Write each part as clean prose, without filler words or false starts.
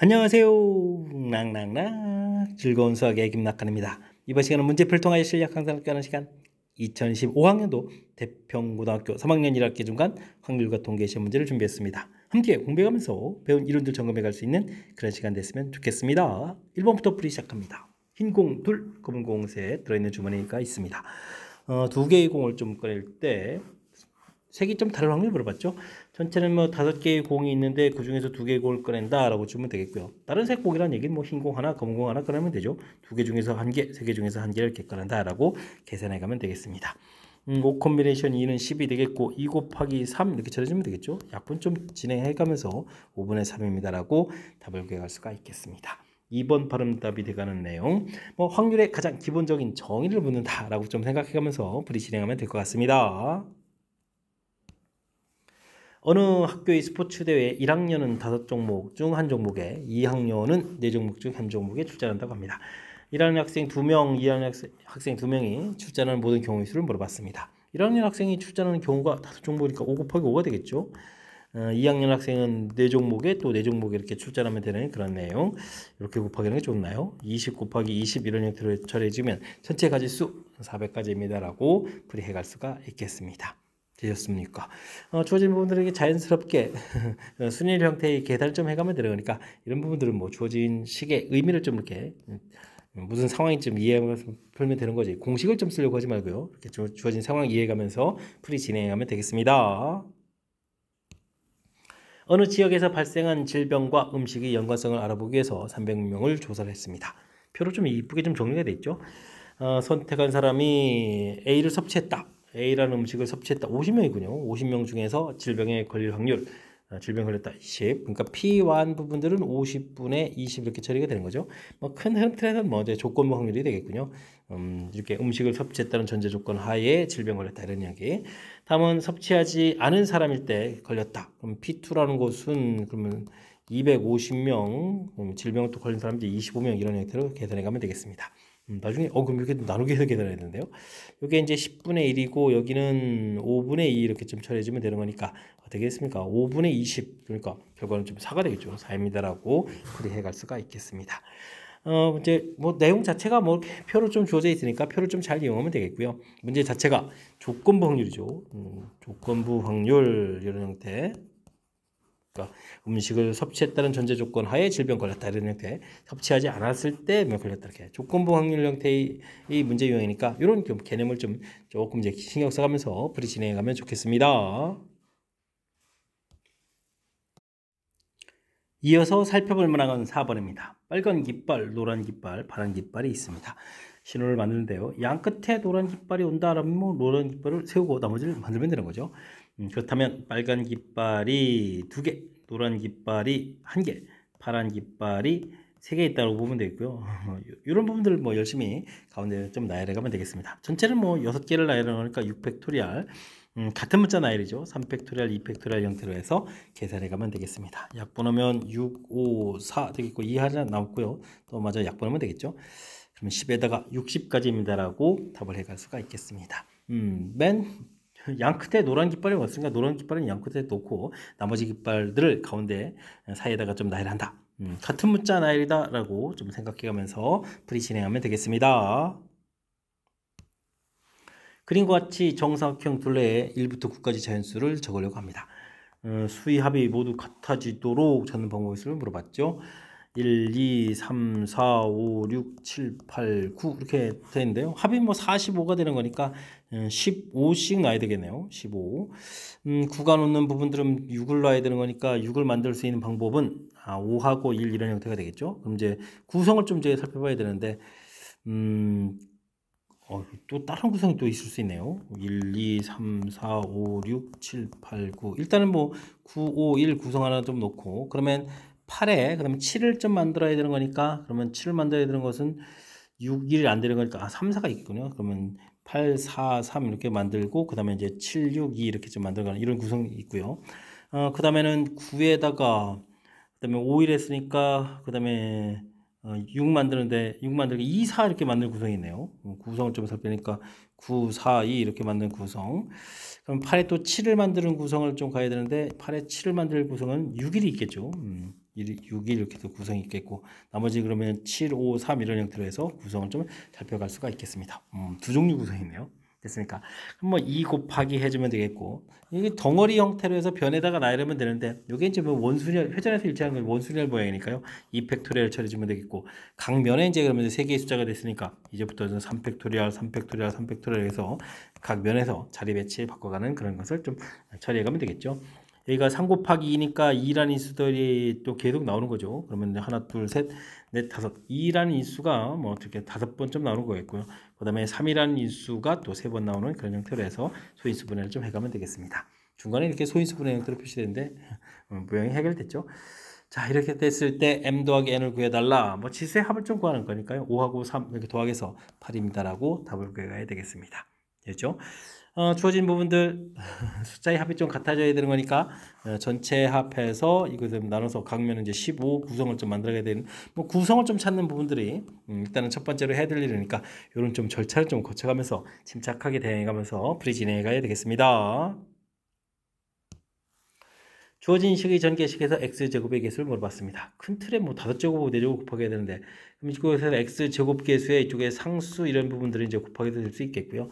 안녕하세요. 낭낭낭 즐거운 수학의 김낙관입니다. 이번 시간은 문제풀이를 통하여 실력 향상을 꾀하는 시간 2015학년도 대평고등학교 3학년 1학기 중간 확률과 통계 시험 문제를 준비했습니다. 함께 공부해가면서 배운 이론들 점검해 갈 수 있는 그런 시간 됐으면 좋겠습니다. 1번부터 풀이 시작합니다. 흰 공 둘, 검은 공 셋 들어있는 주머니가 있습니다. 두 개의 공을 좀 꺼낼 때 색이 좀 다른 확률 물어봤죠. 전체는 뭐 5개의 공이 있는데 그 중에서 2개의 공을 꺼낸다 라고 주면 되겠고요. 다른 색 공이라는 얘기는 뭐 흰 공 하나, 검은 공 하나 꺼내면 되죠. 2개 중에서 1개, 3개 중에서 1개를 이렇게 꺼낸다 라고 계산해 가면 되겠습니다. 5 콤비네이션 2는 10이 되겠고 2 곱하기 3 이렇게 쳐주면 되겠죠. 약분 좀 진행해 가면서 5분의 3입니다 라고 답을 구해갈 수가 있겠습니다. 2번 발음답이 돼가는 내용, 뭐 확률의 가장 기본적인 정의를 묻는다 라고 좀 생각해 가면서 풀이 진행하면 될 것 같습니다. 어느 학교의 스포츠 대회 1학년은 5종목 중 1종목에, 2학년은 4종목 중 1종목에 출전한다고 합니다. 1학년 학생 2명, 2학년 학생 2명이 출전하는 모든 경우의 수를 물어봤습니다. 1학년 학생이 출전하는 경우가 5종목이니까 5 곱하기 5가 되겠죠. 2학년 학생은 4종목에 또 4종목에 이렇게 출전하면 되는 그런 내용. 이렇게 곱하기하는 게 좋나요? 20 곱하기 20 이런 형태로 처리해주면 전체 가지수 400가지입니다 라고 풀이해 갈 수가 있겠습니다. 되셨습니까? 주어진 부분들에게 자연스럽게 순일 형태의 계산을 좀 해가면 되는 거니까 이런 부분들은 뭐 주어진 식의 의미를 좀 이렇게 무슨 상황인지 좀 이해하면서 풀면 되는 거지. 공식을 좀 쓰려고 하지 말고요. 이렇게 주어진 상황 이해해가면서 풀이 진행하면 되겠습니다. 어느 지역에서 발생한 질병과 음식의 연관성을 알아보기 위해서 300명을 조사를 했습니다. 표로 좀 이쁘게 좀 정리가 돼 있죠. 선택한 사람이 A를 섭취했다. A라는 음식을 섭취했다. 50명이군요. 50명 중에서 질병에 걸릴 확률, 질병 걸렸다 20. 그러니까 P1 부분들은 50분의 20 이렇게 처리가 되는 거죠. 뭐 큰 틀에서는 뭐 이제 조건부 확률이 되겠군요. 이렇게 음식을 섭취했다는 전제 조건 하에 질병 걸렸다 이런 이야기. 다음은 섭취하지 않은 사람일 때 걸렸다. 그럼 P2라는 곳은 그러면 250명, 질병을 또 걸린 사람들이 25명 이런 형태로 계산해 가면 되겠습니다. 나중에 그럼 이렇게 나누기 해서 계산해야 되는데요. 이게 이제 10분의 1이고 여기는 5분의 2 이렇게 좀 처리해 주면 되는 거니까 어떻게 됐습니까? 5분의 20 그러니까 결과는 좀 4가 되겠죠. 4입니다라고 풀이해 갈 수가 있겠습니다. 이제 뭐 내용 자체가 뭐 표로 좀 주어져 있으니까 표를 좀 잘 이용하면 되겠고요. 문제 자체가 조건부 확률이죠. 조건부 확률 이런 형태. 그러니까 음식을 섭취했다는 전제 조건 하에 질병 걸렸다 이런 형태, 섭취하지 않았을 때 걸렸다 이렇게 조건부 확률 형태의 문제 유형이니까 이런 개념을 좀 조금 이제 신경 써가면서 풀이 진행해가면 좋겠습니다. 이어서 살펴볼 문항은 4번입니다. 빨간 깃발, 노란 깃발, 파란 깃발이 있습니다. 신호를 만드는데요. 양 끝에 노란 깃발이 온다라면 뭐 노란 깃발을 세우고 나머지를 만들면 되는 거죠. 그렇다면 빨간 깃발이 2개, 노란 깃발이 1개, 파란 깃발이 3개 있다고 보면 되겠고요. 이런 부분들을 뭐 열심히 가운데 좀 나열해 가면 되겠습니다. 전체는 뭐 6개를 나열하니까 6팩토리얼. 같은 문자 나열이죠. 3팩토리얼, 2팩토리얼 형태로 해서 계산해 가면 되겠습니다. 약분하면 6, 5, 4 되겠고 2 하나 남고요. 또 마저 약분하면 되겠죠. 그러면 10에다가 60까지입니다라고 답을 해갈 수가 있겠습니다. 맨 양 끝에 노란 깃발이 왔으니까 노란 깃발은 양 끝에 놓고 나머지 깃발들을 가운데 사이에다가 좀 나열한다. 같은 문자 나열이다라고 좀 생각해가면서 풀이 진행하면 되겠습니다. 그림과 같이 정사각형 둘레에 1부터 9까지 자연수를 적으려고 합니다. 수의 합이 모두 같아지도록 찾는 방법을 물어봤죠. 1, 2, 3, 4, 5, 6, 7, 8, 9 이렇게 되는데요. 합이 뭐 45가 되는 거니까 15씩 놔야 되겠네요. 15. 9가 놓는 부분들은 6을 놔야 되는 거니까 6을 만들 수 있는 방법은 5하고 1 이런 형태가 되겠죠. 그럼 이제 구성을 좀 이제 살펴봐야 되는데 또 다른 구성이 또 있을 수 있네요. 1, 2, 3, 4, 5, 6, 7, 8, 9. 일단은 뭐 9, 5, 1 구성 하나 좀 놓고 그러면 8에 그러면 7을 좀 만들어야 되는 거니까 그러면 7을 만들어야 되는 것은 6, 1이 안 되는 거니까 3, 4가 있겠군요. 그러면 8, 4, 3 이렇게 만들고 그 다음에 이제 7, 6, 2 이렇게 좀 만들거나 이런 구성이 있고요. 그 다음에는 9에다가 그 다음에 5, 1 했으니까 그 다음에 6 만드는데 6 만들기 2, 4 이렇게 만드는 구성이 있네요. 구성을 좀 살펴보니까 9, 4, 2 이렇게 만드는 구성. 그럼 8에 또 7을 만드는 구성을 좀 가야 되는데 8에 7을 만들 구성은 6일이 있겠죠. 6일 이렇게 해서 구성이 있겠고 나머지 그러면 7, 5, 3 이런 형태로 해서 구성을 좀 살펴갈 수가 있겠습니다. 두 종류 구성이네요. 됐습니까? 그럼 뭐 2 곱하기 해주면 되겠고 이게 덩어리 형태로 해서 변에다가 나열하면 되는데 이게 이제 뭐 원순열 회전해서 일치하는 건 원순열 모양이니까요. 2 팩토리얼 처리해주면 되겠고 각 면에 이제 그러면 3개의 숫자가 됐으니까 이제부터는 3 팩토리얼, 3 팩토리얼, 3 팩토리얼 해서 각 면에서 자리 배치 바꿔가는 그런 것을 좀 처리해가면 되겠죠. 여기가 3 곱하기 2니까 2라는 인수들이 또 계속 나오는 거죠. 그러면 하나, 둘, 셋, 넷, 다섯. 2라는 인수가 뭐 어떻게 5번쯤 나오는 거겠고요. 그 다음에 3이라는 인수가 또 3번 나오는 그런 형태로 해서 소인수 분해를 좀 해가면 되겠습니다. 중간에 이렇게 소인수 분해 형태로 표시되는데 모양이 해결됐죠. 자, 이렇게 됐을 때 m 더하기 n을 구해달라. 뭐 지수의 합을 좀 구하는 거니까요. 5하고 3 이렇게 더하기해서 8입니다라고 답을 구해가야 되겠습니다. 됐죠? 주어진 부분들 숫자의 합이 좀 같아져야 되는 거니까 전체 합해서 이것을 나눠서 각면은 이제 15 구성을 좀 만들어야 되는 뭐 구성을 좀 찾는 부분들이 일단은 첫 번째로 해야 될 일이니까 이런 좀 절차를 좀 거쳐가면서 침착하게 대응해가면서 풀이 진행해 가야 되겠습니다. 주어진 식의 전개식에서 x제곱의 개수를 물어봤습니다. 큰 틀에 뭐 5제곱, 4제곱 곱하기 해야 되는데 그럼 이곳에서 x제곱 개수의 이쪽에 상수 이런 부분들이 이제 곱하기 될 수 있겠고요.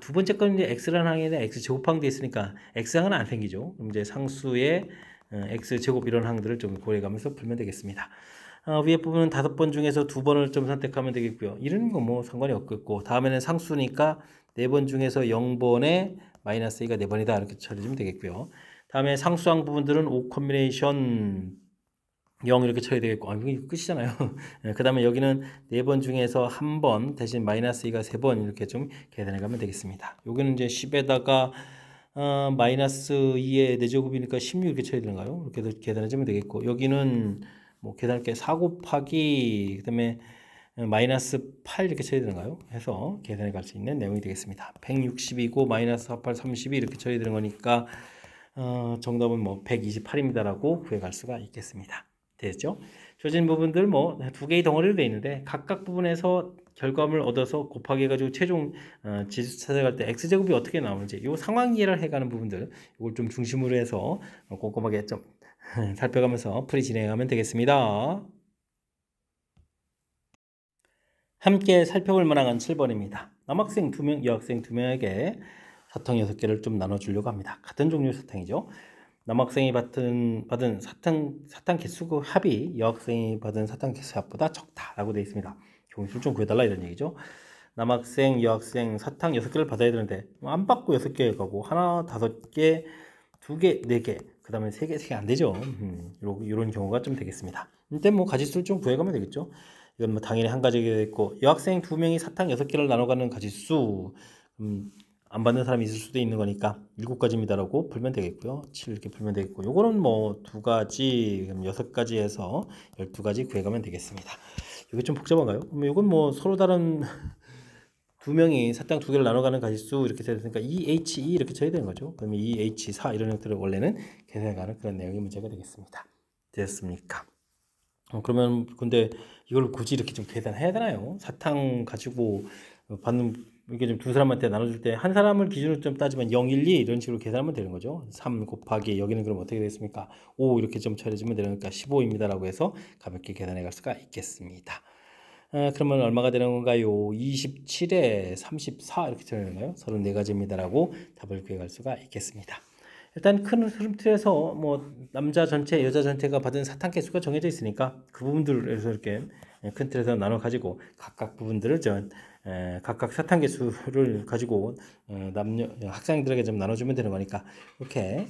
두 번째 거는 이제 x라는 항에는 x제곱항 돼 있으니까 x항은 안 생기죠. 그럼 이제 상수의 x제곱 이런 항들을 좀 고려해가면서 풀면 되겠습니다. 위에 부분은 5번 중에서 2번을 좀 선택하면 되겠고요. 이런 거 뭐 상관이 없겠고 다음에는 상수니까 4번 중에서 0번에 마이너스 a가 4번이다 이렇게 처리해주면 되겠고요. 다음에 상수항 부분들은 5 콤비네이션 0 이렇게 쳐야 되겠고 이게 끝이잖아요. 그 다음에 여기는 4번 중에서 1번 대신 마이너스 2가 3번 이렇게 좀 계산해 가면 되겠습니다. 여기는 이제 10에다가 마이너스 2의 4제곱이니까 16 이렇게 쳐야 되는가요? 이렇게 해서 계산해 주면 되겠고 여기는 뭐 계산할 게 4 곱하기 그 다음에 마이너스 8 이렇게 쳐야 되는가요? 해서 계산해 갈 수 있는 내용이 되겠습니다. 160이고 마이너스 48, 32 이렇게 쳐야 되는 거니까 정답은 뭐 128입니다라고 구해갈 수가 있겠습니다. 됐죠? 주어진 부분들 뭐 2개의 덩어리로 되어 있는데 각각 부분에서 결과물을 얻어서 곱하기 해가지고 최종 지수 찾아갈 때 x제곱이 어떻게 나오는지 이 상황 이해를 해가는 부분들 이걸 좀 중심으로 해서 꼼꼼하게 좀 살펴가면서 풀이 진행하면 되겠습니다. 함께 살펴볼 만한 7번입니다. 남학생 2명, 여학생 2명에게 사탕 6개를 좀 나눠주려고 합니다. 같은 종류의 사탕이죠. 남학생이 받은 사탕 개수 합이 여학생이 받은 사탕 개수 합보다 적다라고 되어 있습니다. 경수를 좀 구해달라 이런 얘기죠. 남학생, 여학생 사탕 6개를 받아야 되는데 안 받고 6개 가고 하나, 5개, 2개, 4개 그 다음에 3개 안 되죠. 이런 경우가 좀 되겠습니다. 이때 뭐 가지수를 좀 구해가면 되겠죠. 이건 뭐 당연히 한 가지가 있고 여학생 2명이 사탕 6개를 나눠가는 가지수 안 받는 사람이 있을 수도 있는 거니까 7가지입니다라고 풀면 되겠고요. 7 이렇게 풀면 되겠고 요거는 뭐 2가지, 6가지 해서 12가지 구해가면 되겠습니다. 이게 좀 복잡한가요? 이건 뭐 서로 다른 2명이 사탕 2개를 나눠가는 가지수 이렇게 되어 있으니까 EHE 이렇게 쳐야 되는 거죠. 그러면 EH4 이런 형태로 원래는 계산해가는 그런 내용의 문제가 되겠습니다. 됐습니까? 그러면 근데 이걸 굳이 이렇게 좀 계산해야 되나요? 사탕 가지고 받는 이게 좀 두 사람한테 나눠줄 때 한 사람을 기준으로 좀 따지면 0, 1, 2 이런 식으로 계산하면 되는 거죠. 3 곱하기 여기는 그럼 어떻게 되겠습니까? 5 이렇게 좀 처리해주면 되니까 15입니다라고 해서 가볍게 계산해 갈 수가 있겠습니다. 그러면 얼마가 되는 건가요? 27에 34 이렇게 처리하나요? 34가지입니다라고 답을 구해갈 수가 있겠습니다. 일단 큰 흐름 틀에서 뭐 남자 전체, 여자 전체가 받은 사탕 개수가 정해져 있으니까 그 부분들에서 이렇게 큰 틀에서 나눠 가지고 각각 부분들을 각각 사탕 개수를 가지고 남녀 학생들에게 좀 나눠주면 되는 거니까 이렇게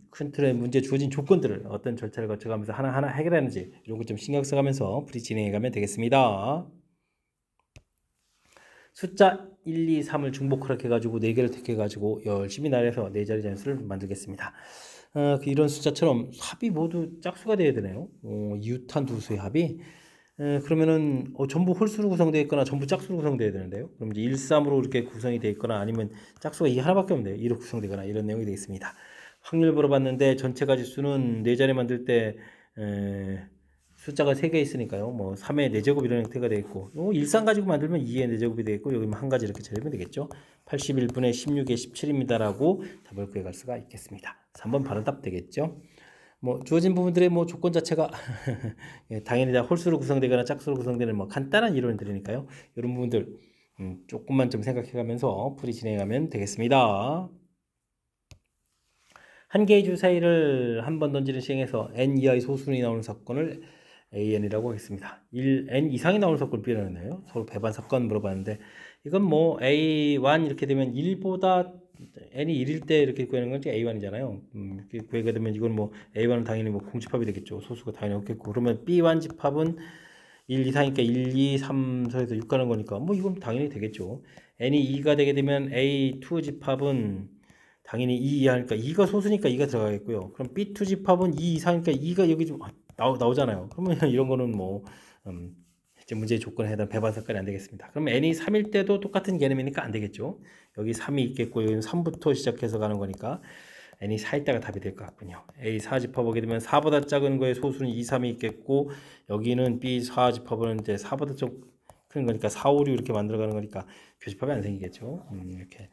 큰 틀에 문제 주어진 조건들을 어떤 절차를 거쳐가면서 하나하나 해결하는지 이런 거 좀 신경 써가면서 풀이 진행해가면 되겠습니다. 숫자 1, 2, 3을 중복하게 해가지고 4개를 택해가지고 열심히 나열해서 4자리 잔수를 만들겠습니다. 이런 숫자처럼 합이 모두 짝수가 되어야 되네요. 이웃한 두 수의 합이 그러면은 전부 홀수로 구성되어 있거나 전부 짝수로 구성되어야 되는데요. 그럼 이제 1, 3으로 이렇게 구성이 되어 있거나 아니면 짝수가 이 하나밖에 없네요. 2로 구성되거나 이런 내용이 되어 있습니다. 확률 물어봤는데 전체 가지수는 4자리 만들 때 숫자가 3개 있으니까요. 뭐 3의 4제곱 이런 형태가 되어 있고 일상 가지고 만들면 2의 4제곱이 되겠고 여기 한 가지 이렇게 처리하면 되겠죠. 81분의 16의 17입니다라고 답을 구해갈 수가 있겠습니다. 3번 바로 답 되겠죠. 뭐 주어진 부분들의 뭐 조건 자체가 예, 당연히 다 홀수로 구성되거나 짝수로 구성되는 뭐 간단한 이론들이니까요. 이런 부분들 조금만 좀 생각해가면서 풀이 진행하면 되겠습니다. 한 개의 주 사이를 한 번 던지는 시행에서 n 이하의 소수순이 나오는 사건을 AN이라고 하겠습니다. n 이상이 나오는 사건을 B라는 서로 배반 사건 물어봤는데 이건 뭐 A1 이렇게 되면 1보다 n이 1일 때 이렇게 구하는 건 A1이잖아요. 이렇게 구하게 되면 이건 뭐 A1은 당연히 뭐 공집합이 되겠죠. 소수가 당연히 없겠고 그러면 B1 집합은 1 이상이니까 1, 2, 3, 4에서 6 가는 거니까 뭐 이건 당연히 되겠죠. n이 2가 되게 되면 A2 집합은 당연히 2 이하니까 2가 소수니까 2가 들어가겠고요. 그럼 B2 집합은 2 이상이니까 2가 여기 좀 나오잖아요. 그러면 이런 거는 뭐 이제 문제의 조건에 해당 배반 사건이 안 되겠습니다. 그럼 n이 3일 때도 똑같은 개념이니까 안 되겠죠. 여기 3이 있겠고 여기 3부터 시작해서 가는 거니까 n이 4일 때가 답이 될 것 같군요. A4 집합하게 되면 4보다 작은 거에 소수는 2, 3이 있겠고 여기는 B4 집합은 이제 4보다 좀 큰 거니까 4, 5, 6 이렇게 만들어가는 거니까 교집합이 안 생기겠죠. 이렇게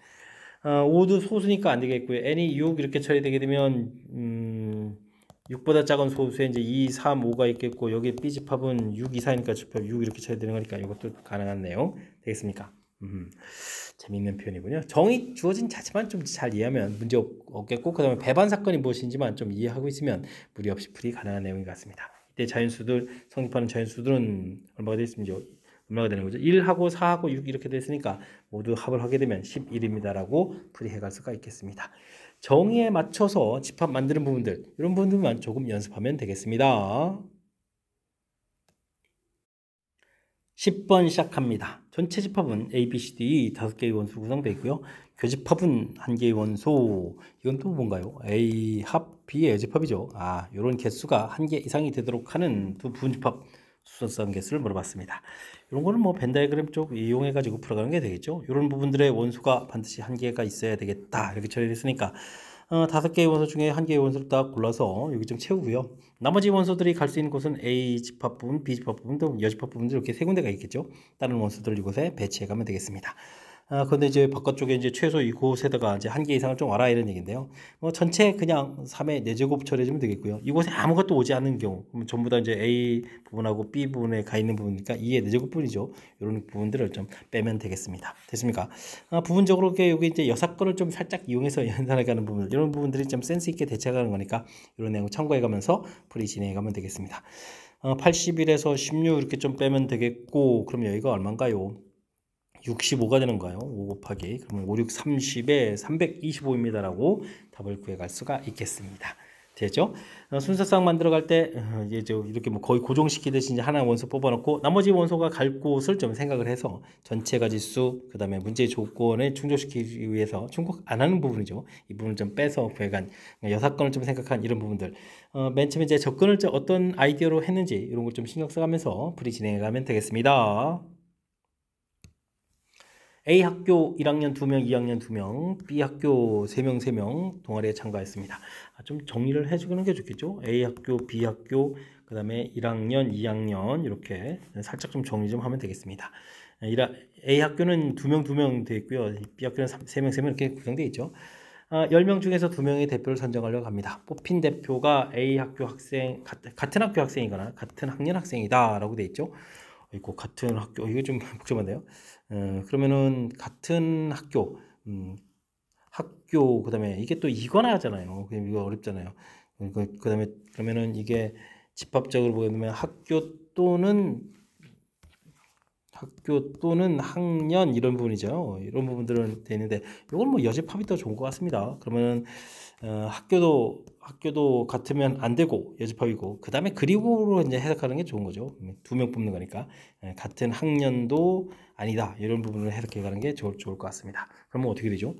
5도 소수니까 안 되겠고요. n이 6 이렇게 처리되게 되면 6보다 작은 소수에 이제 2, 3, 5가 있겠고 여기 B 집합은 6 이상이니까 집합 6 이렇게 처리되는 거니까 이것도 가능한 내용 되겠습니까? 재미있는 표현이군요. 정의 주어진 자체만 좀 잘 이해하면 문제 없겠고 그 다음에 배반 사건이 무엇인지만 좀 이해하고 있으면 무리 없이 풀이 가능한 내용인 것 같습니다. 이때 자연수들 성립하는 자연수들은 얼마가 되겠습니까? 얼마가 되는 거죠? 1하고 4하고 6 이렇게 됐으니까 모두 합을 하게 되면 11입니다라고 풀이해갈 수가 있겠습니다. 정의에 맞춰서 집합 만드는 부분들 이런 부분들만 조금 연습하면 되겠습니다. 10번 시작합니다. 전체 집합은 A, B, C, D 5개의 원수로 구성되어 있고요. 교집합은 1개의 원소. 이건 또 뭔가요? A 합 B의 집합이죠. 이런 개수가 1개 이상이 되도록 하는 두 부분집합 수선성 개수를 물어봤습니다. 이런 거는 뭐 벤 다이그램 쪽 이용해 가지고 풀어가는 게 되겠죠. 이런 부분들의 원수가 반드시 1개가 있어야 되겠다. 이렇게 처리됐으니까 5개의 원소 중에 1개의 원소를 딱 골라서 여기 좀 채우고요. 나머지 원소들이 갈 수 있는 곳은 A 집합 부분, B 집합 부분, 또 여집합 부분들 이렇게 세 군데가 있겠죠. 다른 원소들을 이곳에 배치해 가면 되겠습니다. 그런데 이제 바깥쪽에 이제 최소 이곳에다가 이제 1개 이상을 좀 와라 이런 얘기인데요. 전체 그냥 3의 4제곱 처리해주면 되겠고요. 이곳에 아무것도 오지 않는 경우, 그럼 전부 다 이제 A 부분하고 B 부분에 가 있는 부분이니까 2의 4제곱 분이죠. 이런 부분들을 좀 빼면 되겠습니다. 됐습니까? 부분적으로 여기 이제 6건을 좀 살짝 이용해서 연산해가는 부분들, 이런 부분들이 좀 센스 있게 대처하는 거니까 이런 내용 참고해가면서 풀이 진행해가면 되겠습니다. 81에서 16 이렇게 좀 빼면 되겠고, 그럼 여기가 얼마인가요? 65가 되는 거예요. 5 곱하기 그러면 5, 6, 30에 325입니다라고 답을 구해갈 수가 있겠습니다. 되죠? 순서상 만들어갈 때 이제 이렇게 뭐 거의 고정시키듯이 이제 하나 원소 뽑아놓고 나머지 원소가 갈 곳을 좀 생각을 해서 전체 가지수 그 다음에 문제의 조건에 충족시키기 위해서 충족 안 하는 부분이죠. 이 부분을 좀 빼서 구해간 6건을 좀 생각한 이런 부분들 맨 처음에 이제 접근을 어떤 아이디어로 했는지 이런 걸 좀 신경 써가면서 풀이 진행해가면 되겠습니다. A 학교 1학년 2명, 2학년 2명, B 학교 3명, 3명 동아리에 참가했습니다. 좀 정리를 해주는 게 좋겠죠. A 학교, B 학교, 그 다음에 1학년, 2학년 이렇게 살짝 좀 정리 좀 하면 되겠습니다. A 학교는 2명, 2명 되어 있고요. B 학교는 3명, 3명 이렇게 구성되어 있죠. 10명 중에서 2명의 대표를 선정하려고 합니다. 뽑힌 대표가 A 학교 학생, 같은 학교 학생이거나 같은 학년 학생이다 라고 되어 있죠. 있고 같은 학교 이거 좀 복잡한데요. 그러면은 같은 학교 학교 그다음에 이게 또 이거나 하잖아요. 이거 어렵잖아요. 그다음에 그러면은 이게 집합적으로 보면 학교 또는 학년 이런 부분이죠. 이런 부분들은 되는데 이건 뭐 여집합이 더 좋은 것 같습니다. 그러면 학교도 같으면 안 되고 여집합이고 그 다음에 그리고로 이제 해석하는 게 좋은 거죠. 2명 뽑는 거니까 같은 학년도 아니다 이런 부분을 해석해 가는 게 좋을 것 같습니다. 그러면 어떻게 되죠?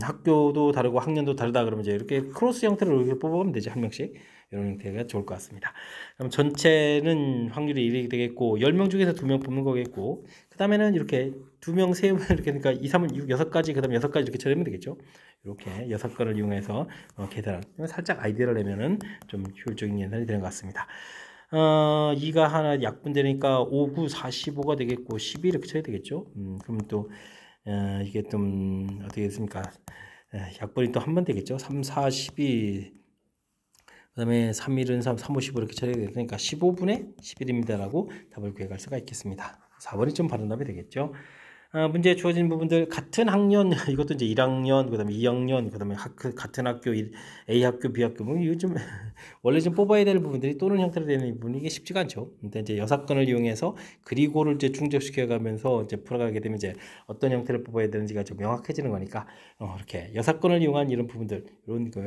학교도 다르고 학년도 다르다 그러면 이제 이렇게 크로스 형태로 이렇게 뽑아가면 되죠. 한 명씩. 이런 형태가 좋을 것 같습니다. 그럼 전체는 확률이 1이 되겠고 10명 중에서 2명 뽑는 거겠고 그 다음에는 이렇게 2명, 3명 이렇게 그러니까 2, 3은 6, 6가지 그 다음에 6가지 이렇게 처리하면 되겠죠. 이렇게 6건을 이용해서 계산 살짝 아이디어를 내면은 좀 효율적인 계산이 되는 것 같습니다. 2가 하나 약분되니까 5, 9, 45가 되겠고 12 이렇게 쳐야 되겠죠. 그럼 또 이게 좀 어떻게 됐습니까? 약분이 또 한 번 되겠죠. 3, 4, 12 그다음에 3일은 3, 3, 5, 15 이렇게 처리가 되니까 15분의 11입니다라고 답을 구해갈 수가 있겠습니다. 4번이 좀 바른 답이 되겠죠. 문제에 주어진 부분들 같은 학년 이것도 이제 1학년 그다음에 2학년 그다음에 같은 학교 A 학교 B 학교 뭐 이거 좀 원래 좀 뽑아야 될 부분들이 또는 형태로 되는 부분이 이게 쉽지가 않죠. 근데 이제 여사건을 이용해서 그리고를 이제 충족시켜 가면서 이제 풀어가게 되면 이제 어떤 형태를 뽑아야 되는지가 좀 명확해지는 거니까 이렇게 여사건을 이용한 이런 부분들 이런 거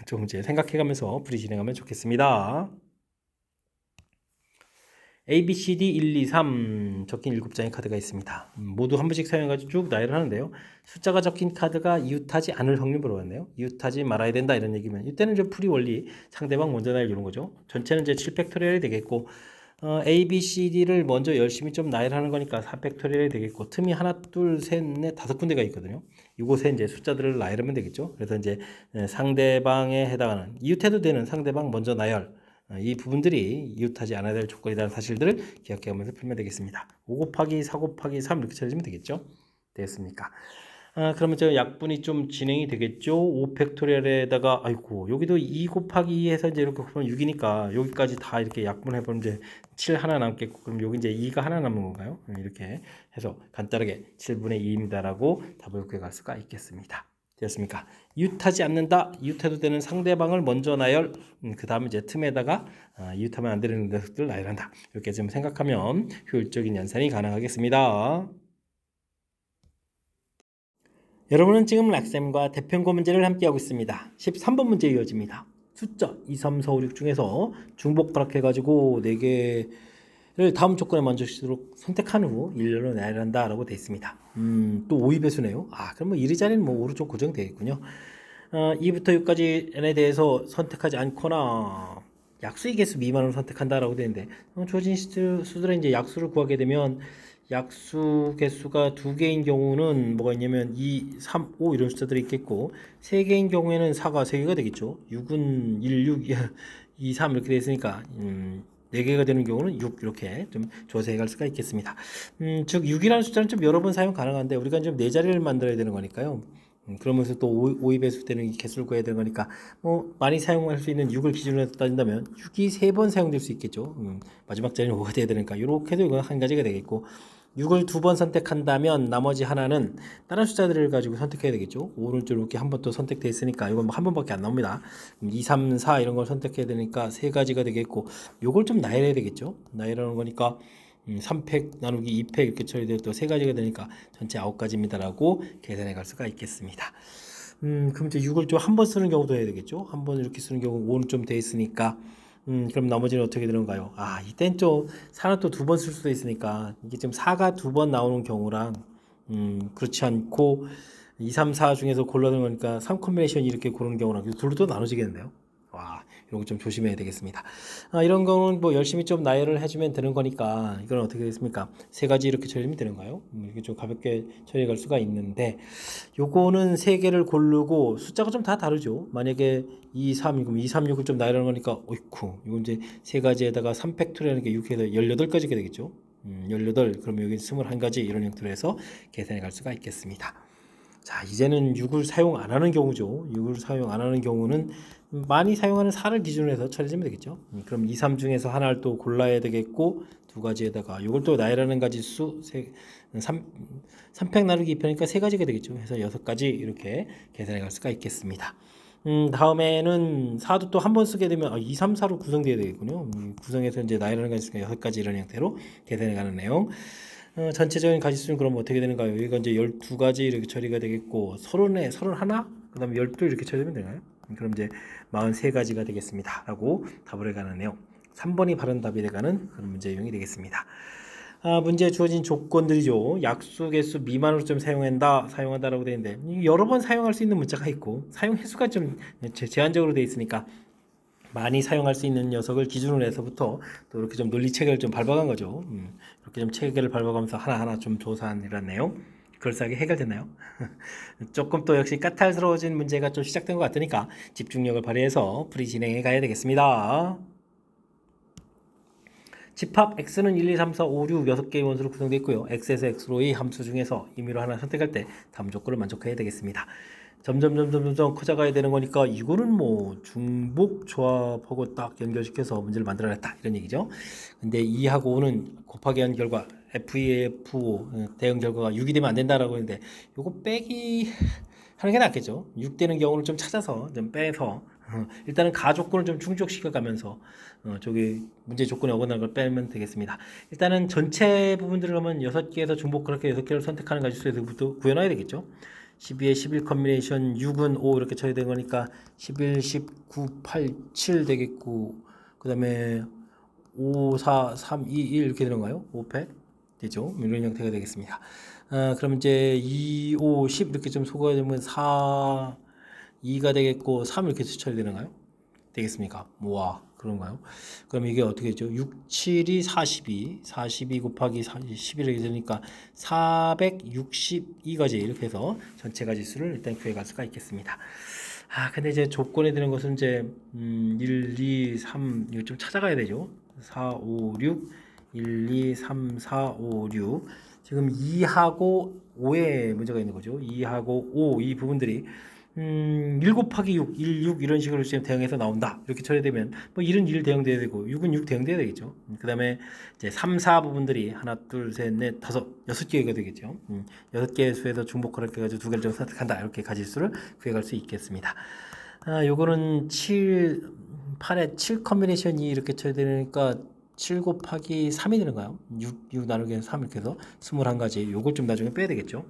좀 이제 생각해 가면서 풀이 진행하면 좋겠습니다. A, B, C, D 1, 2, 3 적힌 7장의 카드가 있습니다. 모두 한 번씩 사용해가지고 쭉 나열을 하는데요. 숫자가 적힌 카드가 이웃하지 않을 확률 물어봤네요. 이웃하지 말아야 된다 이런 얘기면 이때는 이제 풀이 원리 상대방 먼저 나열 이런 거죠. 전체는 이제 7팩토리얼이 되겠고 A, B, C, D를 먼저 열심히 좀 나열하는 거니까 4팩토리얼이 되겠고 틈이 하나, 둘, 셋, 넷, 5군데가 있거든요. 이곳에 이제 숫자들을 나열하면 되겠죠. 그래서 이제 상대방에 해당하는 이웃해도 되는 상대방 먼저 나열 이 부분들이 이웃하지 않아야 될 조건이라는 사실들을 기억해가면서 풀면 되겠습니다. 5 곱하기 4 곱하기 3 이렇게 찾으면 되겠죠. 되겠습니까? 그러면 저 약분이 좀 진행이 되겠죠. 5팩토리얼에다가 아이고 여기도 2 곱하기 2 해서 이제 이렇게 보면 6이니까 여기까지 다 이렇게 약분해 보면 이제 7 하나 남겠고 그럼 여기 이제 2가 하나 남은 건가요? 이렇게 해서 간단하게 7분의 2입니다라고 답을 구해갈 수가 있겠습니다. 되었습니까? 이웃하지 않는다. 이웃해도 되는 상대방을 먼저 나열. 그 다음에 이제 틈에다가 이웃하면 안 되는 녀석들 나열한다. 이렇게 좀 생각하면 효율적인 연산이 가능하겠습니다. 여러분은 지금 락셈과 대평고 문제를 함께하고 있습니다. 13번 문제 이어집니다. 숫자 2, 3, 4, 5, 6 중에서 중복 발악해가지고 4개를 다음 조건에 만족시도록 선택한 후 일렬로 나열한다 라고 되어 있습니다. 또 5의 배수네요. 그럼 뭐 1의 자리는 뭐 오른쪽 고정되어 있군요. 2부터 6까지에 대해서 선택하지 않거나 약수의 개수 미만으로 선택한다라고 되는데 주어진 수들은 이제 약수를 구하게 되면 약수 개수가 2개인 경우는 뭐가 있냐면 2, 3, 5 이런 숫자들이 있겠고 3개인 경우에는 4가 3개가 되겠죠. 6은 1, 6, 2, 3 이렇게 되어 있으니까 4개가 되는 경우는 6 이렇게 좀 조세해 갈 수가 있겠습니다. 즉 6이라는 숫자는 좀 여러 번 사용 가능한데 우리가 좀 4자리를 만들어야 되는 거니까요. 그러면서 또 5의 배수 되는 개수를 구해야 되는 거니까 많이 사용할 수 있는 6을 기준으로 해서 따진다면 6이 3번 사용될 수 있겠죠. 마지막 자리는 5가 돼야 되니까 이렇게 해도 이건 한 가지가 되겠고 6을 2번 선택한다면 나머지 하나는 다른 숫자들을 가지고 선택해야 되겠죠. 오른쪽 이렇게 한 번 또 선택되어 있으니까 이건 한 번밖에 안 나옵니다. 2, 3, 4 이런 걸 선택해야 되니까 3가지가 되겠고 요걸 좀 나열해야 되겠죠. 나열하는 거니까 3팩 나누기 2팩 이렇게 처리되어 또 3가지가 되니까 전체 9가지입니다 라고 계산해 갈 수가 있겠습니다. 그럼 이제 6을 좀 한 번 쓰는 경우도 해야 되겠죠. 한 번 이렇게 쓰는 경우 5는 좀 돼 있으니까 그럼 나머지는 어떻게 되는가요? 이땐 좀 4는 또 2번 쓸 수도 있으니까 이게 좀 4가 2번 나오는 경우랑 그렇지 않고 2, 3, 4 중에서 골라는 거니까 3 콤비네이션 이렇게 고르는 경우랑 둘로 또 나눠지겠는데요. 이런 거 좀 조심해야 되겠습니다. 이런 거는 뭐 열심히 좀 나열을 해주면 되는 거니까 이건 어떻게 되겠습니까? 3가지 이렇게 처리하면 되는가요? 이렇게 좀 가볍게 처리해 갈 수가 있는데 요거는 3개를 고르고 숫자가 좀 다 다르죠. 만약에 2, 3, 그럼 2, 3, 6을 좀 나열하는 거니까 어이쿠 이건 이제 3가지에다가 3팩토리라는 게 6에서 18가지가 되겠죠. 18 그러면 여기 21가지 이런 형태로 해서 계산해 갈 수가 있겠습니다. 자, 이제는 6을 사용 안 하는 경우죠. 6을 사용 안 하는 경우는 많이 사용하는 4를 기준으로 해서 처리하면 되겠죠. 그럼 2, 3 중에서 하나를 또 골라야 되겠고 2가지에다가 이걸 또 나열하는 가지 수 3팩 나누기 2팩이니까 3가지가 되겠죠. 해서 6가지 이렇게 계산해 갈 수가 있겠습니다. 다음에는 4도 또 한 번 쓰게 되면 2, 3, 4로 구성되어야 되겠군요. 구성해서 이제 나열하는 가지 수가 6가지 이런 형태로 계산해 가는 내용. 전체적인 가지수는 그럼 어떻게 되는가요? 여기가 이제 12가지 이렇게 처리가 되겠고 30에 31? 그 다음에 12 이렇게 처리되면 되나요? 그럼 이제 43가지가 되겠습니다 라고 답을 해가는 내용 3번이 바른 답이 돼가는 그런 문제 유형이 되겠습니다. 문제에 주어진 조건들이죠. 약수 개수 미만으로 좀 사용한다라고 되어 있는데 여러 번 사용할 수 있는 문자가 있고 사용 횟수가 좀 제한적으로 되어 있으니까 많이 사용할 수 있는 녀석을 기준으로 해서부터 또 이렇게 좀 논리 체계를 좀 밟아간 거죠. 이렇게 좀 체계를 밟아가면서 하나하나 좀 조사한 이런 내용 그럴싸하게 해결됐나요? 조금 또 역시 까탈스러워진 문제가 좀 시작된 것 같으니까 집중력을 발휘해서 풀이 진행해 가야 되겠습니다. 집합 x는 1, 2, 3, 4, 5, 6 6개의 원수로 구성되어 있고요. x에서 x로의 함수 중에서 임의로 하나 선택할 때 다음 조건을 만족해야 되겠습니다. 점점 커져가야 되는 거니까 이거는 뭐 중복 조합하고 딱 연결시켜서 문제를 만들어냈다 이런 얘기죠. 근데 2하고 5는 곱하기 한 결과 FEF5 대응 결과가 6이 되면 안 된다라고 했는데 요거 빼기 하는 게 낫겠죠. 6 되는 경우를 좀 찾아서 좀 빼서 일단은 가 조건을 좀 충족시켜 가면서 저기 문제 조건에 어긋나는 걸 빼면 되겠습니다. 일단은 전체 부분들을 하면 6개에서 중복 그렇게 6개를 선택하는 가지수에서부터 구해놔야 되겠죠. 12에 11 컨비네이션 6은 5 이렇게 쳐야 되는 거니까 11, 19, 8, 7 되겠고 그 다음에 5, 4, 3, 2, 1 이렇게 되는가요? 5팩 되죠. 이런 형태가 되겠습니다. 그럼 이제 2, 5, 10 이렇게 좀 소거가 되면 4, 2가 되겠고 3 이렇게 수쳐야 되는가요? 되겠습니까? 와 그런가요? 그럼 이게 어떻게 되죠? 6, 7이 42 곱하기 11이렇게 되니까 462가지 이렇게 해서 전체 가지수를 일단 구해갈 수가 있겠습니다. 근데 이제 조건에 드는 것은 이제 1, 2, 3 이거 좀 찾아가야 되죠. 4, 5, 6 1, 2, 3, 4, 5, 6 지금 2하고 5에 문제가 있는 거죠. 2하고 5 이 부분들이 1 곱하기 6, 1, 6 이런 식으로 지금 대응해서 나온다. 이렇게 처리되면 뭐 1은 1 대응돼야 되고 6은 6 대응돼야 되겠죠. 그 다음에 이제 3, 4 부분들이 하나, 둘, 셋, 넷, 다섯, 6개가 되겠죠. 6개의 수에서 중복을 해가지고 2개를 좀 선택한다. 이렇게 가지수를 구해갈 수 있겠습니다. 요거는 7, 8에 7 컨비네이션이 이렇게 처리되니까 7 곱하기 3이 되는가요? 6 나누기 3 이렇게 해서 21가지. 요걸 좀 나중에 빼야 되겠죠.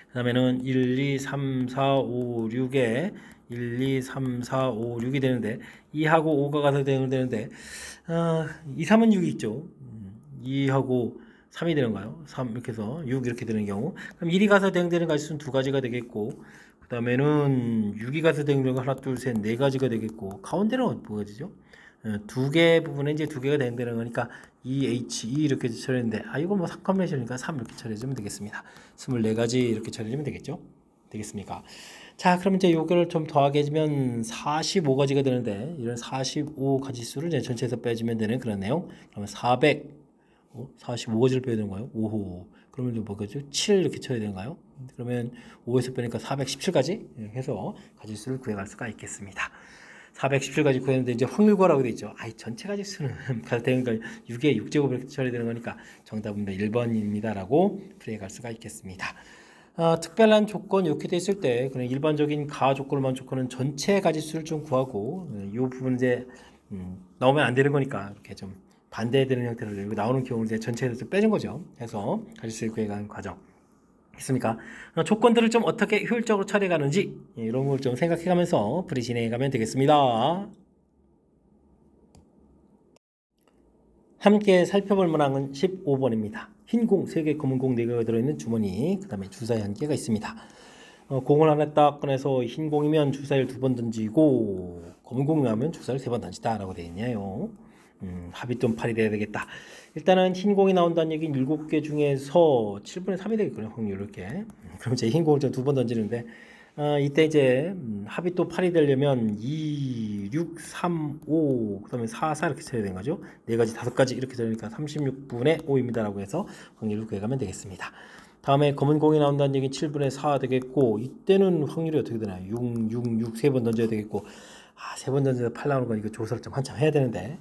그 다음에는 1, 2, 3, 4, 5, 6에 1, 2, 3, 4, 5, 6이 되는데 2하고 5가 가서 되는데 2, 3은 6이 있죠. 2하고 3이 되는가요? 3 이렇게 해서 6 이렇게 되는 경우 그럼 1이 가서 대응되는 가지수는 2가지가 되겠고 그 다음에는 6이 가서 대응되는 거 하나, 둘, 셋, 4가지가 되겠고 가운데는 뭐가 되죠? 2개 부분에 이제 2개가 대응되는 거니까 EHE 이렇게 처리했는데 이거 뭐 3 컨비네이션이니까 3 이렇게 처리해주면 되겠습니다. 24가지 이렇게 처리해주면 되겠죠? 되겠습니까? 자, 그럼 이제 요거를 좀 더하게 해주면 45가지가 되는데 이런 45가지수를 이제 전체에서 빼주면 되는 그런 내용. 그러면 45가지를 빼야 되는 거예요? 오호. 그러면 이제 뭐겠죠? 7 이렇게 쳐야 되는가요? 그러면 5에서 빼니까 417가지 해서 가지수를 구해갈 수가 있겠습니다. 417가지 구했는데 이제 확률과라고 되어 있죠. 전체 가지수는 되니까 6에 6제곱 이렇게 처리되는 거니까 정답은 1번입니다. 라고 풀이해갈 수가 있겠습니다. 특별한 조건 이렇게 돼 있을 때 그냥 일반적인 가 조건을 조건은 전체 가지수를 좀 구하고 이 부분 이제 나오면 안 되는 거니까 이렇게 좀 반대되는 형태로 나오는 경우를 이제 전체에서 좀 빼는 거죠. 해서 가지수를 구해가는 과정. 있습니까? 조건들을 좀 어떻게 효율적으로 처리해가는지 이런 걸 좀 생각해가면서 풀이 진행해가면 되겠습니다. 함께 살펴볼 문항은 15번입니다. 흰 공 3개, 검은 공 4개가 들어있는 주머니, 그 다음에 주사위 1개가 있습니다. 공을 하나 딱 꺼내서 흰 공이면 주사위를 2번 던지고 검은 공이 나오면 주사위를 3번 던지다 라고 되어 있네요. 합의점 8이 돼야 되겠다. 일단은 흰 공이 나온다는 얘기는 7개 중에서 7분의 3이 되겠군요. 확률 이렇게. 그럼 이제 흰 공을 좀 2번 던지는데 이때 이제 합이 또 8이 되려면 2, 6, 3, 5, 그 다음에 4, 4 이렇게 쳐야 되는 거죠. 4가지, 5가지 이렇게 되니까 36분의 5입니다. 라고 해서 확률을 구해가면 되겠습니다. 다음에 검은 공이 나온다는 얘기는 7분의 4 되겠고 이때는 확률이 어떻게 되나요? 6, 6, 6 3번 던져야 되겠고 3번 던져서 8 나오는 건 이거 조사를 좀 한참 해야 되는데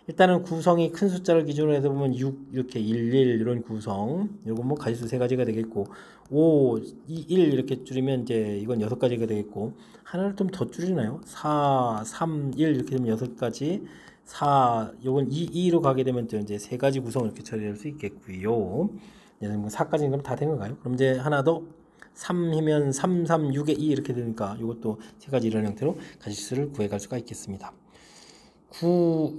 일단은 구성이 큰 숫자를 기준으로 해서 보면 6 이렇게 1, 1 이런 구성 이건 뭐 가지수 3가지가 되겠고 5, 2, 1 이렇게 줄이면 이제 이건 6가지가 되겠고 하나를 좀 더 줄이나요? 4, 3, 1 이렇게 되면 6가지 4 요건 2, 2로 가게 되면 또 이제 3가지 구성을 이렇게 처리할 수 있겠고요. 4가지는 그럼 다 된 건가요? 그럼 이제 하나 더 3이면 3, 3, 6에 2 이렇게 되니까 이것도 3가지 이런 형태로 가지수를 구해갈 수가 있겠습니다. 9,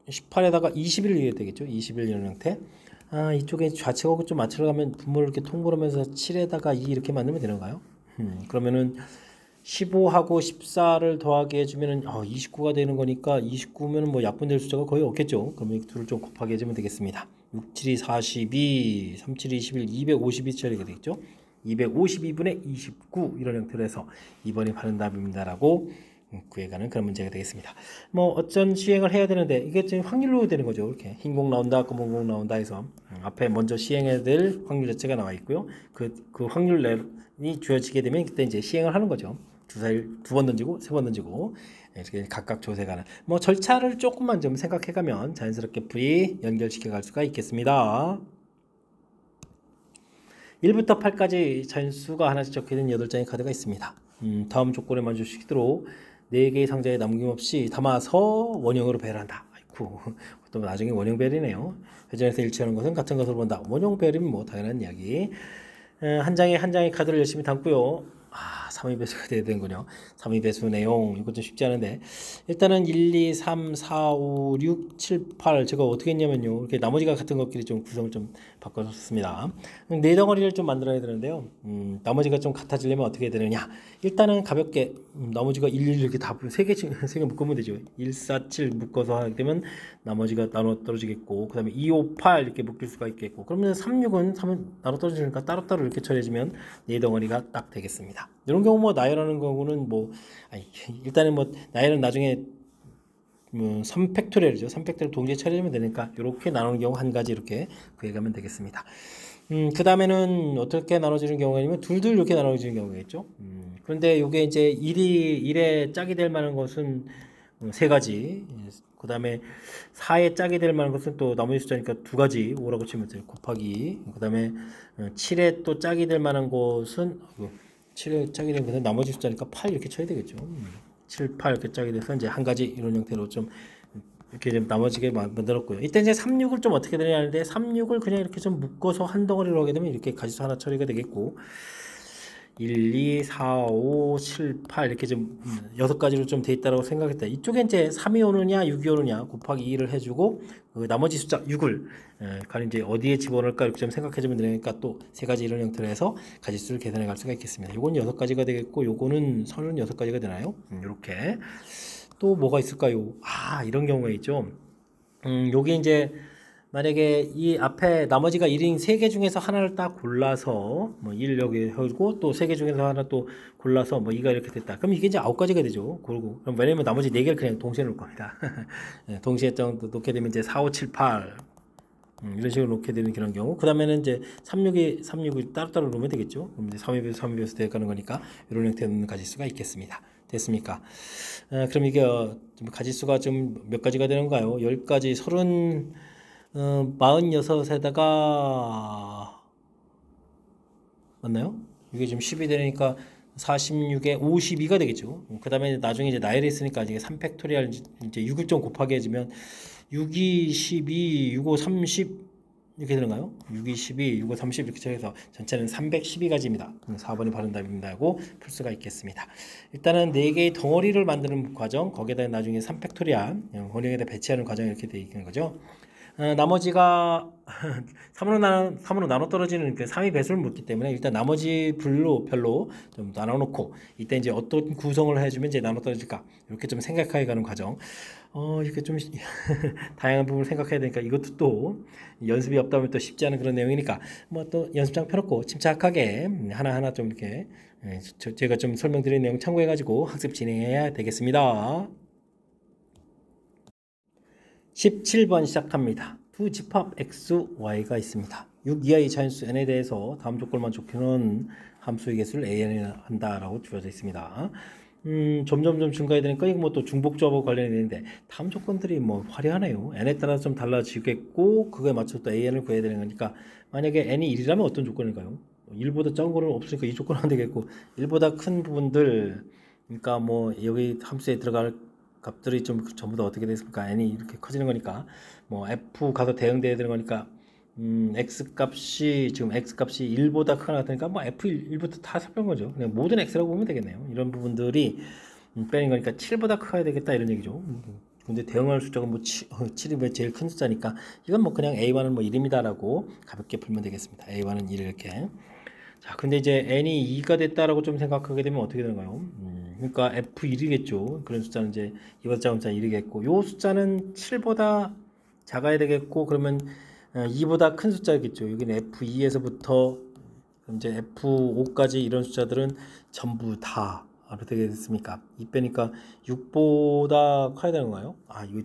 18에다가 21을 이해야 되겠죠? 21 이런 형태. 이쪽에 좌측하고 좀 맞춰가면 분모를 이렇게 통분하면서 7에다가 2 이렇게 만들면 되는가요? 그러면은 15하고 14를 더하게 해주면은 29가 되는 거니까 29면은 뭐 약분될 숫자가 거의 없겠죠. 그러면 이 둘을 좀 곱하게 해주면 되겠습니다. 6, 7이 42, 3, 7이 21, 252처리가 되겠죠. 252분의 29 이런 형태로 해서 2번이 바른 답입니다. 라고 구해가는 그런 문제가 되겠습니다. 뭐 어쩐 시행을 해야 되는데 이게 지금 확률로 되는 거죠. 이렇게 흰 공 나온다, 검은 공 나온다 해서 앞에 먼저 시행해야 될 확률 자체가 나와 있고요. 그 확률이 주어지게 되면 그때 이제 시행을 하는 거죠. 두 번 던지고 세 번 던지고 이렇게 각각 조세가는 뭐 절차를 조금만 좀 생각해가면 자연스럽게 풀이 연결시켜 갈 수가 있겠습니다. 1부터 8까지 잔수가 하나씩 적혀있는 8장의 카드가 있습니다. 다음 조건에 만족시키도록 4개의 상자에 남김없이 담아서 원형으로 배열한다. 아이쿠, 또 나중에 원형 배열이네요. 회전에서 일치하는 것은 같은 것으로 본다. 원형 배열이면 뭐 당연한 이야기. 한 장에 한 장의 카드를 열심히 담고요. 3의 배수가 돼야 되는군요. 3의 배수 내용 이거 좀 쉽지 않은데 일단은 1, 2, 3, 4, 5, 6, 7, 8 제가 어떻게 했냐면요. 이렇게 나머지가 같은 것끼리 좀 구성을 좀 바꿔줬습니다. 네 덩어리를 좀 만들어야 되는데요. 나머지가 좀 같아지려면 어떻게 해야 되느냐. 일단은 가볍게 나머지가 1, 1 이렇게 다 3개 묶으면 되죠. 1, 4, 7 묶어서 하게 되면 나머지가 나눠 떨어지겠고 그 다음에 2, 5, 8 이렇게 묶일 수가 있겠고 그러면 3, 6은 나눠 떨어지니까 따로따로 이렇게 처리해주면 네 덩어리가 딱 되겠습니다. 이런 경우 뭐 나열하는 경우는 일단은 나열은 나중에 3팩토리얼이죠. 3팩토리얼 동시에 처리하면 되니까 이렇게 나누는 경우 한 가지 이렇게 구해가면 되겠습니다. 그 다음에는 어떻게 나눠지는 경우가 아니면 둘둘 이렇게 나눠지는 경우가 있죠. 그런데 이게 이제 1에 짝이 될 만한 것은 3가지. 그 다음에 4에 짝이 될 만한 것은 또 나머지 숫자니까 2가지 5라고 치면 돼요. 곱하기. 그 다음에 7에 또 짝이 될 만한 것은 7에 짝이 된 것은 나머지 숫자니까 8 이렇게 쳐야 되겠죠. 7, 8 이렇게 짝이 돼서 이제 한 가지 이런 형태로 좀 이렇게 좀 나머지게 만들었고요. 이때 이제 3, 6을 좀 어떻게 되느냐 하는데 3, 6을 그냥 이렇게 좀 묶어서 한 덩어리로 하게 되면 이렇게 가지수 하나 처리가 되겠고 1, 2, 4, 5, 7, 8 이렇게 좀 6가지로 좀 돼 있다고 생각했다. 이쪽에 이제 3이 오느냐 6이 오느냐 곱하기 2를 해주고 그 나머지 숫자 6을 과연 이제 어디에 집어넣을까 이렇게 좀 생각해주면 되니까 또 3가지 이런 형태로 해서 가지수를 계산해 갈 수가 있겠습니다. 요건 6가지가 되겠고 요거는 선은 6가지가 되나요? 이렇게 또 뭐가 있을까요? 이런 경우가 있죠. 요게 이제 만약에 이 앞에 나머지가 1인 3개 중에서 하나를 딱 골라서 1 여기 하고 또 3개 중에서 하나 또 골라서 2가 이렇게 됐다. 그럼 이게 이제 9가지가 되죠. 그러고 그럼 왜냐면 나머지 4개를 그냥 동시에 놓을 겁니다. 동시에 놓게 되면 이제 4, 5, 7, 8 이런 식으로 놓게 되는 그런 경우. 그 다음에는 이제 36을 따로따로 놓으면 되겠죠. 그럼 이제 3의 배수, 3의 배수 되어가는 거니까 이런 형태로 가질 수가 있겠습니다. 됐습니까? 그럼 이게 좀 가지수가 좀 몇 가지가 되는가요? 10가지, 46에다가 맞나요? 이게 지금 10이 되니까 46에 52가 되겠죠. 그 다음에 나중에 이제 나열이 있으니까 이게 3팩토리얼 이제 6을 좀 곱하게 해주면 6, 2, 12, 6, 5, 30 이렇게 되는가요? 6, 2, 12, 6, 5, 30 이렇게 해서 전체는 312가지입니다. 4번이 바른 답입니다 하고 풀 수가 있겠습니다. 일단은 4개의 덩어리를 만드는 과정, 거기에다 나중에 3팩토리얼 원형에다 배치하는 과정이 이렇게 되어 있는 거죠. 나머지가 3으로 나눠 떨어지는 그 3의 배수를 묻기 때문에 일단 나머지 별로 좀 나눠 놓고 이때 이제 어떤 구성을 해주면 이제 나눠 떨어질까 이렇게 좀 생각해 가는 과정. 이렇게 좀 다양한 부분을 생각해야 되니까 이것도 또 연습이 없다면 또 쉽지 않은 그런 내용이니까 또 연습장 펴놓고 침착하게 하나하나 좀 이렇게 제가 좀 설명드린 내용 참고해 가지고 학습 진행해야 되겠습니다. 17번 시작합니다. 두 집합 x, y가 있습니다. 6 이하의 자연수 n에 대해서 다음 조건만 적혀놓은 함수의 개수를 an이 한다라고 주어져 있습니다. 점점 증가해야 되니까 이거 또 중복조합하고 관련이 되는데 다음 조건들이 화려하네요. n에 따라 좀 달라지겠고 그거에 맞춰서 또 an을 구해야 되는 거니까 만약에 n이 1이라면 어떤 조건일까요? 1보다 작은 거는 없으니까 이 조건은 안 되겠고 1보다 큰 부분들 그러니까 여기 함수에 들어갈 값들이 좀 전부 다 어떻게 됐습니까? n이 이렇게 커지는 거니까 f 가서 대응돼야 되는 거니까 x 값이 지금 x 값이 1보다 크거나 같으니까 f1부터 다 살펴본 거죠. 그냥 모든 x라고 보면 되겠네요. 이런 부분들이 빼는 거니까 7보다 커야 되겠다 이런 얘기죠. 근데 대응할 숫자가 7이 제일 큰 숫자니까 이건 그냥 a1은 1입니다라고 가볍게 풀면 되겠습니다. a1은 1 이렇게. 자, 근데 이제 n이 2가 됐다라고 좀 생각하게 되면 어떻게 되는가요? 그러니까 f1이겠죠. 그런 숫자는 이제 2보다 작은 숫자 1이겠고, 요 숫자는 7보다 작아야 되겠고, 그러면 2보다 큰 숫자겠죠. 여기는 f2에서부터 이제 f5까지 이런 숫자들은 전부 다 어떻게 됐습니까? 2 빼니까 6보다 커야 되는 거예요? 이거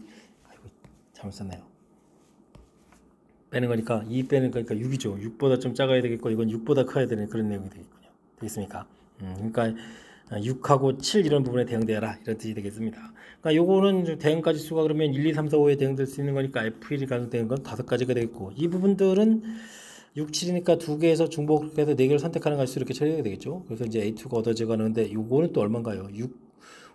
잘못 썼네요. 빼는 거니까 2 빼는 거니까 6이죠. 6보다 좀 작아야 되겠고 이건 6보다 커야 되는 그런 내용이 되겠군요. 되겠습니까? 그러니까 6하고 7 이런 부분에 대응되어라 이런 뜻이 되겠습니다. 그러니까 요거는 대응까지 수가 그러면 1, 2, 3, 4, 5에 대응될 수 있는 거니까 F1이 가능되는 건 5가지가 되겠고 이 부분들은 6, 7이니까 2개에서 중복해서 4개를 선택하는 가지수 이렇게 처리가 되겠죠. 그래서 이제 A2가 얻어져 가는데 요거는 또 얼마인가요? 6,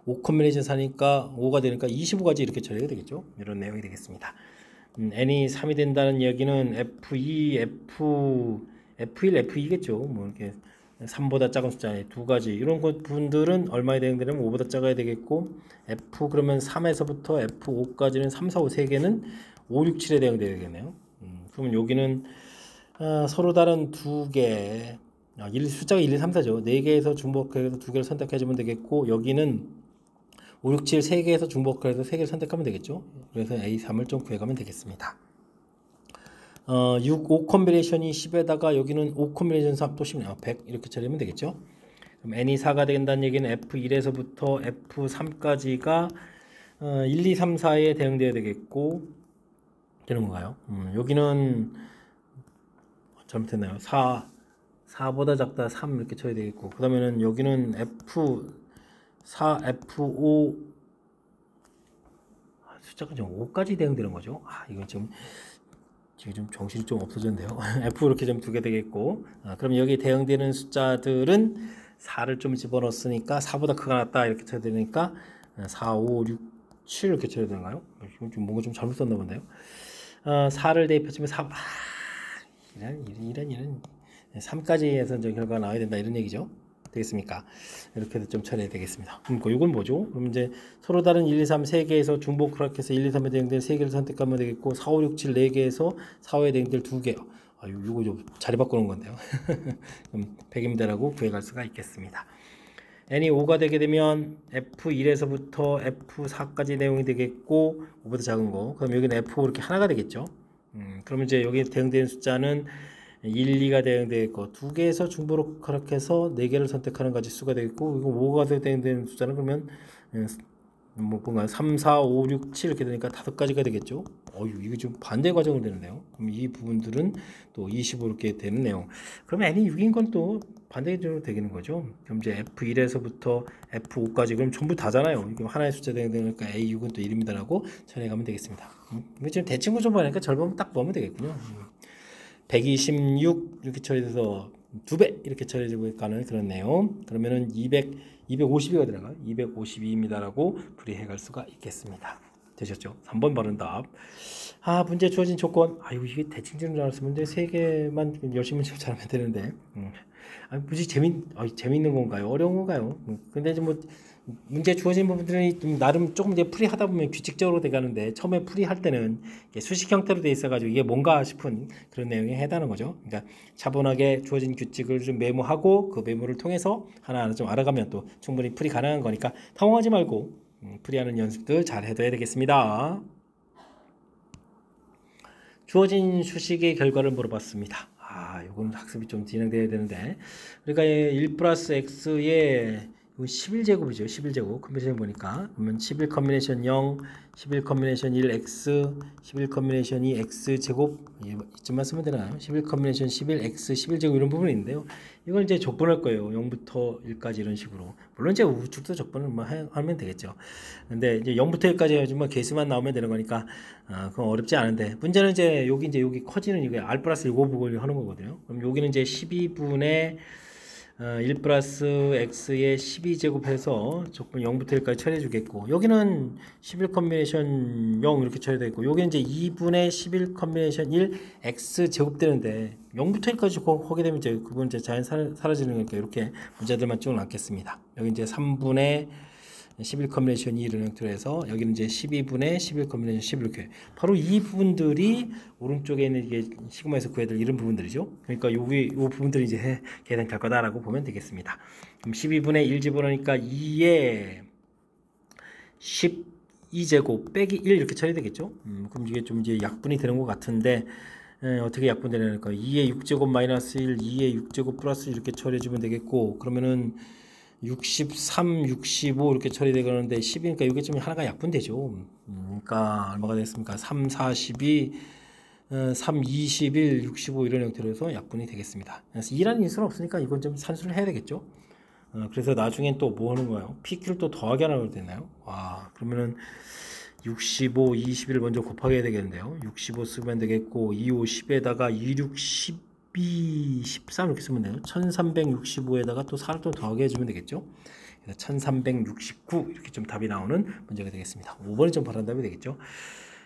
5 컨비네이션 사니까 5가 되니까 25가지 이렇게 처리가 되겠죠. 이런 내용이 되겠습니다. n이 3이 된다는 이야기는 F2, F1, F2겠죠. 뭐 이렇게 3보다 작은 숫자에 2가지 이런 부분들은 얼마에 대응되냐면 5보다 작아야 되겠고 F 그러면 3에서부터 F5까지는 3, 4, 5 3개는 5, 6, 7에 대응되어야 되겠네요. 그러면 여기는 서로 다른 2개 숫자가 1, 2, 3, 4죠. 4개에서 중복해서 2개를 선택해주면 되겠고 여기는 5, 6, 7 3개에서 중복해서 3개를 선택하면 되겠죠. 그래서 A3을 좀 구해가면 되겠습니다. 6, 5 컨비네이션이 10에다가 여기는 5 컨비네이션 3 또 10, 100 이렇게 처리하면 되겠죠. 그럼 n이 4가 된다는 얘기는 F1에서부터 F3까지가 1, 2, 3, 4에 대응되어야 되겠고 되는 건가요? 여기는 잘못했나요? 4보다 작다 3 이렇게 쳐야 되겠고 그 다음에는 여기는 F4, F5 숫자가 좀 5까지 대응되는 거죠. 이건 지금 좀 정신이 좀 없어졌는데요. F 이렇게 좀 두게 되겠고 그럼 여기 대응되는 숫자들은 4를 좀 집어넣었으니까 4보다 크가 낫다 이렇게 쳐야 되니까 4, 5, 6, 7 이렇게 쳐야 되나요? 이건 좀 뭔가 좀 잘못 썼나 본데요. 4를 대입해주면 4 이런 3까지 해서 이제 결과가 나와야 된다 이런 얘기죠. 되겠습니까? 이렇게 해서 좀 처리해야 되겠습니다. 이건 뭐죠? 그럼 이제 서로 다른 1, 2, 3 3개에서 중복 허락해서 1, 2, 3에 대응될 3개를 선택하면 되겠고 4, 5, 6, 7 4개에서 4, 5에 대응될 2개 이거 좀 자리 바꾸는 건데요. 그럼 100입니다라고 구해갈 수가 있겠습니다. n이 5가 되게 되면 F1에서부터 F4까지 내용이 되겠고 5보다 작은 거 그럼 여기는 F5 이렇게 하나가 되겠죠. 그러면 이제 여기 대응되는 숫자는 1, 2가 대응되겠고 2개에서 중복으로 허락해서 4개를 선택하는 가지수가 되겠고 이거 5가 대응되는 숫자는 그러면 뭔가 3, 4, 5, 6, 7 이렇게 되니까 5가지가 되겠죠. 이게 좀 반대 과정으로 되는데요. 그럼 이 부분들은 또 25 이렇게 되는 내용. 그럼 n이 6인 건 또 반대로 되는 거죠. 그럼 이제 F1에서부터 F5까지 그럼 전부 다잖아요. 이거 하나의 숫자 대응되니까 A6은 또 1입니다라고 처리해가면 되겠습니다. 이거 지금 대칭 구조 보니까 절반만 딱 보면 되겠군요. 126 이렇게 처리돼서 2배 이렇게 처리되고 가는 그런 내용. 그러면은 250이가 들어가요. 252입니다라고 풀이해 갈 수가 있겠습니다. 되셨죠? 3번 바른 답. 문제 주어진 조건. 이게 대칭지는 줄 알았으면 문제 3개만 열심히 잘하면 되는데. 무지 재밌는 건가요? 어려운 건가요? 근데 이제 뭐 문제 주어진 부분들이 좀 나름 조금 이제 풀이하다 보면 규칙적으로 돼가는데 처음에 풀이할 때는 수식 형태로 돼 있어가지고 이게 뭔가 싶은 그런 내용에 해당하는 거죠. 그러니까 차분하게 주어진 규칙을 좀 메모하고 그 메모를 통해서 하나하나 좀 알아가면 또 충분히 풀이 가능한 거니까 당황하지 말고 풀이하는 연습들 잘 해둬야 되겠습니다. 주어진 수식의 결과를 물어봤습니다. 이건 학습이 좀 진행돼야 되는데 그러니까 1 플러스 x의 11제곱이죠. 11제곱 컨비네이션 보니까 그러면 11 컨비네이션 0, 11 컨비네이션 1 x, 11 컨비네이션 2 x 제곱 이쯤만 쓰면 되나요? 11 컨비네이션 11 x 11제곱 이런 부분이 있는데요. 이걸 이제 적분할 거예요. 0부터 1까지 이런 식으로. 물론 이제 우측도 적분을 하면 되겠죠. 근데 이제 0부터 1까지 해야지만 개수만 나오면 되는 거니까 그건 어렵지 않은데 문제는 이제 여기 커지는 이게 r 플러스 1곱을 하는 거거든요. 그럼 여기는 이제 12분의 1 플러스 x의 12제곱해서 조건 0부터 1까지 처리해 주겠고 여기는 11 컨비네이션 0 이렇게 처리되어 있고 여기는 이제 2분의 11 컨비네이션 1 x 제곱 되는데 0부터 1까지 하게 되면 이제 그건 이제 자연 사라지는 거니까 이렇게 문제들만 쭉 남겠습니다. 여기 이제 3분의 11 컨비네이션 2 이런 형태로 해서 여기는 이제 12분의 11 컨비네이션 11 이렇게 바로 이 부분들이 오른쪽에 있는 이게 시그마에서 구해야 될 이런 부분들이죠. 그러니까 이 부분들이 이제 계산 결과다라고 보면 되겠습니다. 그럼 12분의 1 집어넣으니까 2에 12제곱 빼기 1 이렇게 처리되겠죠. 그럼 이게 좀 이제 약분이 되는 것 같은데 어떻게 약분되냐니까 2에 6제곱 마이너스 1, 2에 6제곱 플러스 이렇게 처리해주면 되겠고 그러면은 63, 65 이렇게 처리되는데 10이니까 이게 좀 하나가 약분되죠. 그러니까 얼마가 되겠습니까? 3, 4, 12 3, 21, 65 이런 형태로 해서 약분이 되겠습니다. 그래서 2라는 인수는 없으니까 이건 좀 산수를 해야 되겠죠. 그래서 나중엔 또 뭐 하는 거예요? PQ를 또 더하기 하나 해도 되나요? 와, 그러면은 65, 21을 먼저 곱하게 해야 되겠는데요. 65 쓰면 되겠고 25, 10에다가 26, 12, 13 이렇게 쓰면 돼요. 1365에다가 또 4를 또 더하게 해주면 되겠죠. 1369 이렇게 좀 답이 나오는 문제가 되겠습니다. 5번이 좀 바른 답이 되겠죠.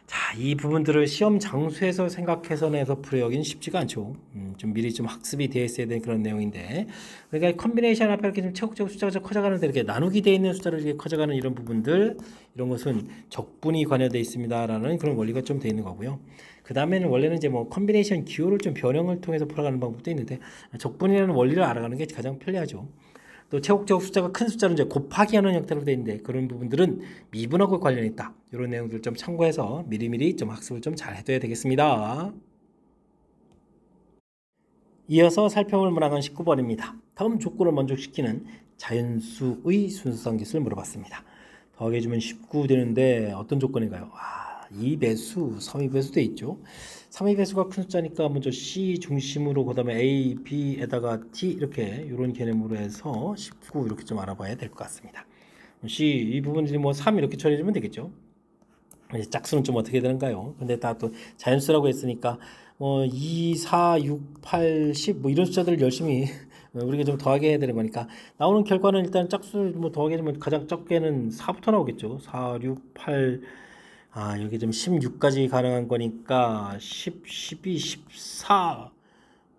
자, 이 부분들을 시험 장소에서 생각해서 내서 풀어여긴 쉽지가 않죠. 좀 미리 좀 학습이 되어 있어야 되는 그런 내용인데, 그러니까 컨비네이션 앞에 이렇게 좀 차곡차곡 숫자가 커져가는데 이렇게 나누기 되어 있는 숫자를 이렇게 커져가는 이런 부분들, 이런 것은 적분이 관여되어 있습니다라는 그런 원리가 좀 되어 있는 거고요. 그 다음에는 원래는 이제 뭐 컨비네이션 기호를 좀 변형을 통해서 풀어가는 방법도 있는데, 적분이라는 원리를 알아가는 게 가장 편리하죠. 또 차곡차곡 숫자가 큰 숫자는 이제 곱하기 하는 형태로 되어 있는데 그런 부분들은 미분하고 관련이 있다. 이런 내용들 좀 참고해서 미리미리 좀 학습을 좀 잘 해둬야 되겠습니다. 이어서 살펴볼 문항은 19번입니다. 다음 조건을 만족시키는 자연수의 순수성 기술을 물어봤습니다. 더하기해주면 19 되는데 어떤 조건인가요? 2배수, 3위배수 돼 있죠. 3위배수가 큰 숫자니까 먼저 C 중심으로 그 다음에 A, B에다가 T 이렇게 이런 개념으로 해서 19 이렇게 좀 알아봐야 될 것 같습니다. C 이 부분들이 뭐 3 이렇게 처리해주면 되겠죠. 이제 짝수는 좀 어떻게 되는가요? 근데 다 또 자연수라고 했으니까 뭐 2, 4, 6, 8, 10 뭐 이런 숫자들을 열심히 우리가 좀 더하게 해야 되는 거니까 나오는 결과는 일단 짝수 뭐 더하게 해주면 가장 적게는 4부터 나오겠죠. 4, 6, 8 여기 좀 16까지 가능한 거니까 10, 12, 14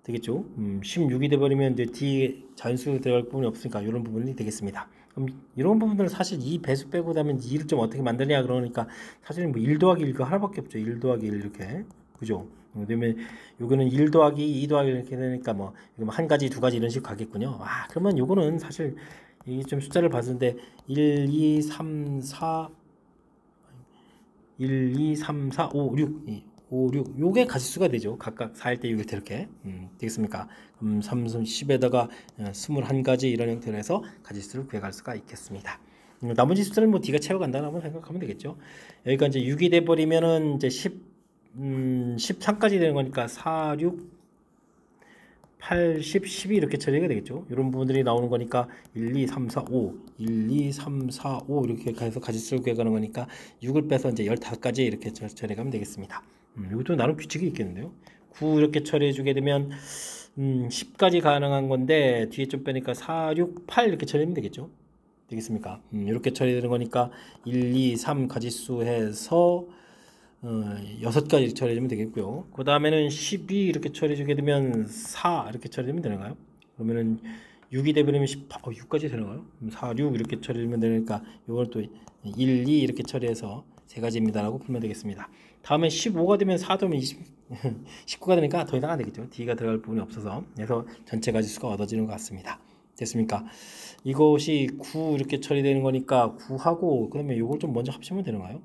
되겠죠. 16이 돼버리면 이제 뒤에 자연수로 들어갈 부분이 없으니까 이런 부분이 되겠습니다. 그럼 이런 부분들은 사실 이 배수 빼고 나면 2를 좀 어떻게 만드냐 그러니까 사실은 뭐 1 더하기 1가 하나밖에 없죠. 1 더하기 1 이렇게. 그죠? 그다음에 요거는 1 더하기 2 더하기 이렇게 되니까 뭐 한 가지 두 가지 이런 식으로 가겠군요. 그러면 요거는 사실 이게 좀 숫자를 봤는데 1, 2, 3, 4 1, 2, 3, 4, 5, 6 5, 6 요게 가지수가 되죠. 각각 4일 때 6일 때 이렇게 되겠습니까? 3, 10에다가 21가지 이런 형태로 해서 가지수를 구해갈 수가 있겠습니다. 나머지 숫자를 뭐 D가 채워간다라고 생각하면 되겠죠. 여기가 이제 6이 돼버리면은 이제 13까지 되는 거니까 4, 6, 8, 10, 12 이렇게 처리가 되겠죠. 이런 부분들이 나오는 거니까 1, 2, 3, 4, 5 1, 2, 3, 4, 5 이렇게 해서 가지수를 구해가는 거니까 6을 빼서 이제 15가지 이렇게 처리하면 되겠습니다. 이것도 나름 규칙이 있겠는데요. 9 이렇게 처리해 주게 되면 10까지 가능한 건데 뒤에 좀 빼니까 4, 6, 8 이렇게 처리하면 되겠죠. 되겠습니까? 이렇게 처리되는 거니까 1, 2, 3 가지수 해서 6가지 처리해주면 되겠고요. 그 다음에는 12 이렇게 처리해주게 되면 4 이렇게 처리하면 되나요? 그러면은 6이 되버리면 6까지 되나요? 4, 6 이렇게 처리하면 되니까 이걸 또 1, 2 이렇게 처리해서 세 가지입니다 라고 풀면 되겠습니다. 다음에 15가 되면 4 더하면 19가 되니까 더 이상 안 되겠죠. D가 들어갈 부분이 없어서. 그래서 전체 가지수가 얻어지는 것 같습니다. 됐습니까? 이것이 9 이렇게 처리되는 거니까 9하고 그러면 이걸 좀 먼저 합치면 되나요?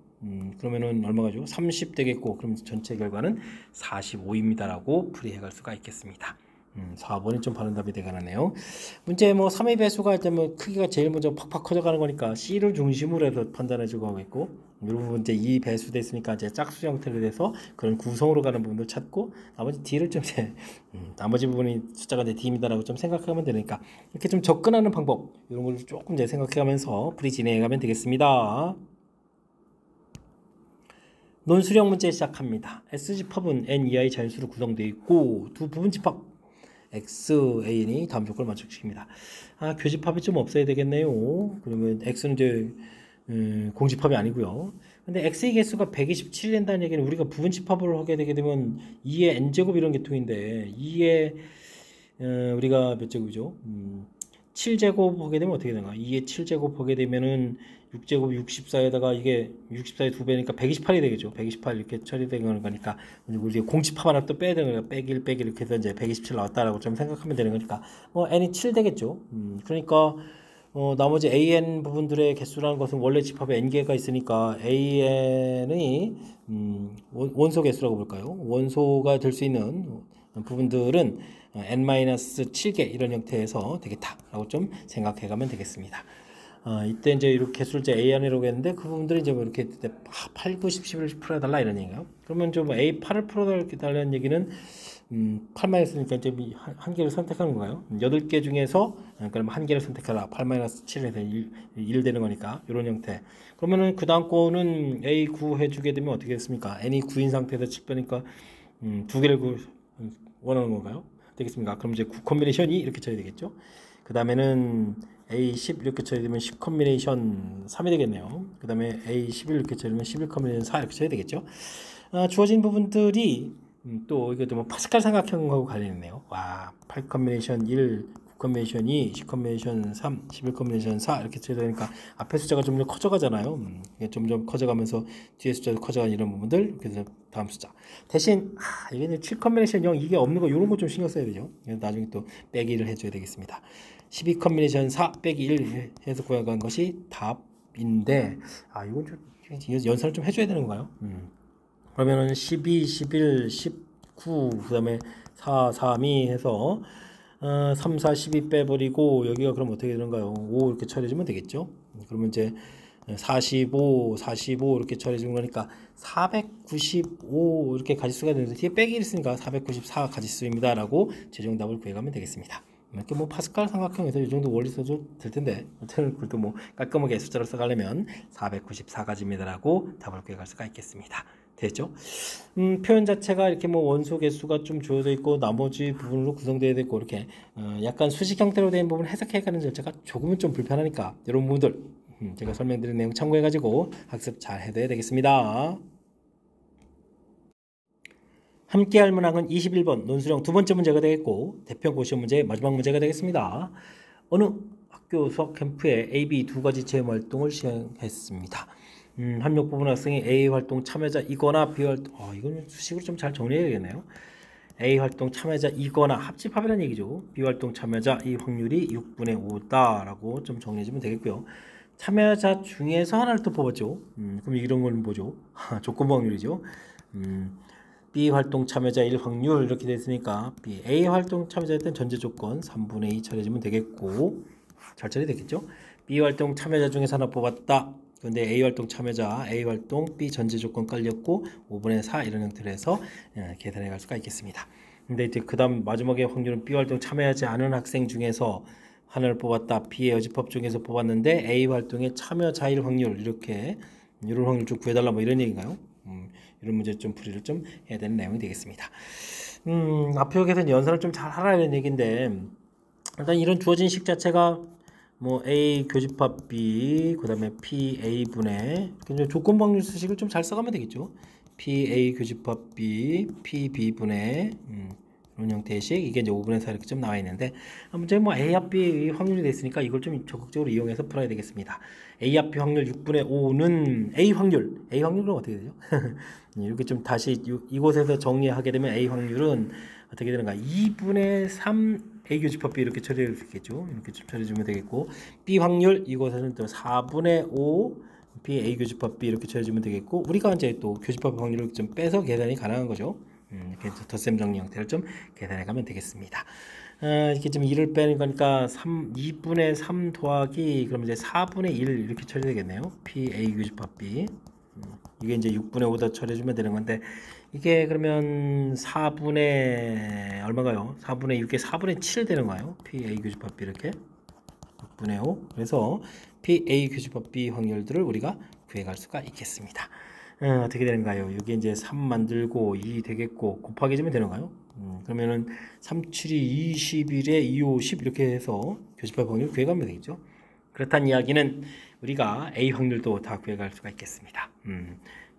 그러면은 얼마가죠? 30 되겠고 그럼 전체 결과는 45입니다 라고 풀이해 갈 수가 있겠습니다. 4번이 좀 바른 답이 되가네요. 문제 뭐 3의 배수가 할 때 뭐 크기가 제일 먼저 팍팍 커져가는 거니까 C를 중심으로 해서 판단해 주고 하고 있고 이런 부분 이제 2 배수 됐으니까 이제 짝수 형태로 돼서 그런 구성으로 가는 부분도 찾고 나머지 D를 좀 이제 나머지 부분이 숫자가 이제 D입니다라고 좀 생각하면 되니까 이렇게 좀 접근하는 방법 이런 걸 조금 이제 생각해가면서 풀이 진행해가면 되겠습니다. 논수령 문제 시작합니다. S집합은 N 이하의 자연수로 구성되어 있고 두 부분집합 X, A이 다음 조건을 만족시킵니다. 교집합이 좀 없어야 되겠네요. 그러면 X는 이제 공집합이 아니고요. 근데 X의 개수가 127이 된다는 얘기는 우리가 부분집합을 하게 되게 되면 2의 N제곱 이런 계통인데 2의 우리가 몇 제곱이죠? 7제곱 하게 되면 어떻게 되나? 2의 7제곱 하게 되면은 6제곱 64에다가 이게 64의 2배니까 128이 되겠죠. 128 이렇게 처리되는 거니까 우리가 공집합 하나 또 빼야 되는 거니까 빼기 이렇게 해서 이제 127 나왔다라고 좀 생각하면 되는 거니까 n이 7 되겠죠. 그러니까 나머지 an 부분들의 개수라는 것은 원래 집합에 n개가 있으니까 an의 원소 개수라고 볼까요? 원소가 될 수 있는 부분들은 n-7개 이런 형태에서 되겠다라고 좀 생각해 가면 되겠습니다. 이때 이제 이렇게 개수를 A 안이라고 했는데 그 부분들이 이제 뭐 이렇게 8, 9, 10, 11을 풀어달라 이런 얘기인가요? 그러면 좀 A8을 풀어달라는 얘기는 8만 했으니까 이제 한 개를 선택하는 건가요? 8개 중에서 그럼 한 개를 선택하라. 8-7에서 1 되는 거니까 이런 형태. 그러면은 그 다음 거는 A9 해주게 되면 어떻게 됐습니까? N이 9인 상태에서 7배니까 두 개를 원하는 건가요? 되겠습니까? 그럼 이제 9 컨비네이션이 이렇게 쳐야 되겠죠? 그 다음에는 A10 이렇게 쳐야 되면 10 컨비네이션 3이 되겠네요. 그 다음에 A11 이렇게 쳐야 되면 11 컨비네이션 4 이렇게 쳐야 되겠죠? 주어진 부분들이 또 이것도 뭐 파스칼 삼각형하고 관련이 있네요. 와, 8 컨비네이션 1, 9 컨비네이션 2, 10 컨비네이션 3, 11 컨비네이션 4 이렇게 쳐야 되니까 앞에 숫자가 점점 커져가잖아요. 점점 커져가면서 뒤에 숫자도 커져가는 이런 부분들. 그래서 다음 숫자. 대신 이게 7 컨비네이션 0 이게 없는 거 이런 거 좀 신경 써야 되죠. 나중에 또 빼기를 해줘야 되겠습니다. 12 컨비네이션 4 빼기 1 해서 구해간 것이 답인데 이건 좀 연산을 좀 해줘야 되는 건가요? 그러면은 12, 11, 19, 그 다음에 4, 3, 2 해서 3, 4, 12 빼버리고 여기가 그럼 어떻게 되는가요? 5 이렇게 처리해주면 되겠죠? 그러면 이제 45, 45 이렇게 처리해주는 거니까 495 이렇게 가지수가 되는데 뒤에 빼기 있으니까 494 가지수입니다 라고 최종답을 구해가면 되겠습니다. 이렇게 뭐 파스칼 삼각형에서 이 정도 원리 써도 될 텐데 그래도 뭐 깔끔하게 숫자로 써가려면 494가지입니다 라고 답을 구해갈 수가 있겠습니다. 됐죠? 표현 자체가 이렇게 뭐 원소 개수가 좀 주어져 있고 나머지 부분으로 구성되어 있고 이렇게 약간 수식 형태로 된 부분 해석해가는 절차가 조금은 좀 불편하니까 이런 부분들 제가 설명드린 내용 참고해가지고 학습 잘 해둬야 되겠습니다. 함께할 문항은 21번 논술형 두 번째 문제가 되겠고 대표 고시원 문제의 마지막 문제가 되겠습니다. 어느 학교 수학 캠프에 A, B 두 가지 체험 활동을 시행했습니다. 학력 부분 학생이 A 활동 참여자이거나 B 활동 이건 수식으로 좀 잘 정리해야 되겠네요. A 활동 참여자이거나 합집합이라는 얘기죠. B 활동 참여자 이 확률이 6분의 5다라고 좀 정리해주면 되겠고요. 참여자 중에서 하나를 또 뽑았죠. 그럼 이런 건 뭐죠? 조건부 확률이죠. B 활동 참여자 1 확률 이렇게 됐으니까 B A 활동 참여자였던 전제 조건 3분의 2 처리해주면 되겠고 잘 처리되겠죠. B 활동 참여자 중에서 하나 뽑았다. 근데 A 활동 참여자 A 활동 B 전제 조건 깔렸고 5분의 4 이런 형태로 해서 계산해 갈 수가 있겠습니다. 근데 이제 그 다음 마지막에 확률은 B 활동 참여하지 않은 학생 중에서 하나를 뽑았다. B의 여집합 중에서 뽑았는데 A 활동에 참여자일 확률 이렇게 이런 확률 좀 구해달라 뭐 이런 얘기인가요? 이런 문제 좀 풀이를 좀 해야 되는 내용이 되겠습니다. 앞쪽에서는 연산을 좀 잘 하라는 얘기인데 일단 이런 주어진 식 자체가 뭐 A 교집합 B 그 다음에 P A 분의 조건 확률 수식을 좀 잘 써가면 되겠죠. P A 교집합 B P B 분의 이런 형태의 식 이게 이제 5분의 4 이렇게 좀 나와 있는데 문제 뭐 A 합 B 확률이 됐으니까 이걸 좀 적극적으로 이용해서 풀어야 되겠습니다. A 합 B 확률 6분의 5는 A 확률은 어떻게 되죠? 이렇게 좀 다시 이곳에서 정리하게 되면 A 확률은 어떻게 되는가? 2분의 3 A 교집합 B 이렇게 처리해 주겠죠. 이렇게 좀 처리해 주면 되겠고 B 확률 이곳에는 또 4분의 5 B A 교집합 B 이렇게 처리해 주면 되겠고 우리가 이제 또 교집합 확률을 좀 빼서 계산이 가능한 거죠. 이렇게 덧셈 정리 형태를 좀 계산해 가면 되겠습니다. 이렇게 좀 2를 빼는 거니까 2분의 3 더하기 그럼 이제 4분의 1 이렇게 처리되겠네요. P A 교집합 B 이게 이제 6분의 5다 처리해주면 되는 건데 이게 그러면 4분의 얼마가요? 4분의 6에 4분의 7 되는 거예요. P A 교집합 B 이렇게 6분의 5 그래서 P A 교집합 B 확률들을 우리가 구해갈 수가 있겠습니다. 어떻게 되는가요? 여기 이제 3 만들고 2 되겠고 곱하기 해주면 되는가요? 그러면은 3, 7이 21에 2, 5, 10 이렇게 해서 교집합 확률 구해가면 되겠죠. 그렇다는 이야기는 우리가 A 확률도 다 구해갈 수가 있겠습니다.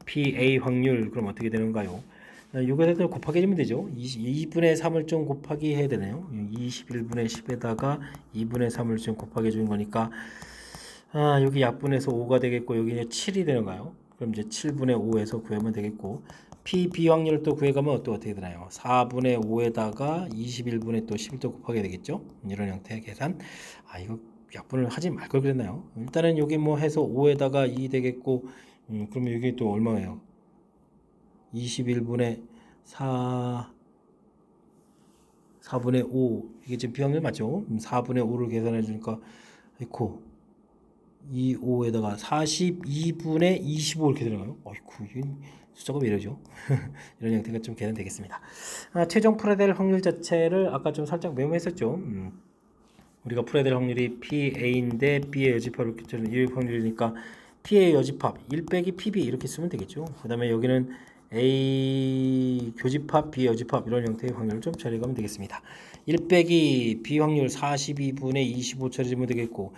PA 확률 그럼 어떻게 되는가요? 이것에다 곱하기 해주면 되죠. 2분의 3을 좀 곱하기 해야 되네요. 21분의 10에다가 2분의 3을 좀 곱하기 해주는 거니까 여기 약분해서 5가 되겠고 여기 이제 7이 되는가요? 그럼 이제 7분의 5에서 구하면 되겠고 PB 확률을 또 구해가면 또 어떻게 되나요? 4분의 5에다가 21분의 또 10을 또 곱하게 되겠죠? 이런 형태의 계산. 이거 약분을 하지 말 걸 그랬나요? 일단은 여기 뭐 해서 5에다가 2 되겠고 그러면 여기 또 얼마예요? 21분의 4분의 5 이게 지금 비확률 맞죠? 4분의 5를 계산해 주니까 에코 25에다가 42분의 25 이렇게 들어가요. 어이쿠, 이 숫자가 왜 이러죠? 이런 형태가 좀 계산되겠습니다. 최종 풀어야 될 확률 자체를 아까 좀 살짝 메모했었죠. 우리가 풀어야 될 확률이 PA인데 B의 여집합 이렇게 저는 1 확률이니까 P의 여집합 1 빼기 PB 이렇게 쓰면 되겠죠. 그 다음에 여기는 A 교집합 B 여집합 이런 형태의 확률을 좀 처리하면 되겠습니다. 1 빼기 B 확률 42분의 25 처리하면 되겠고,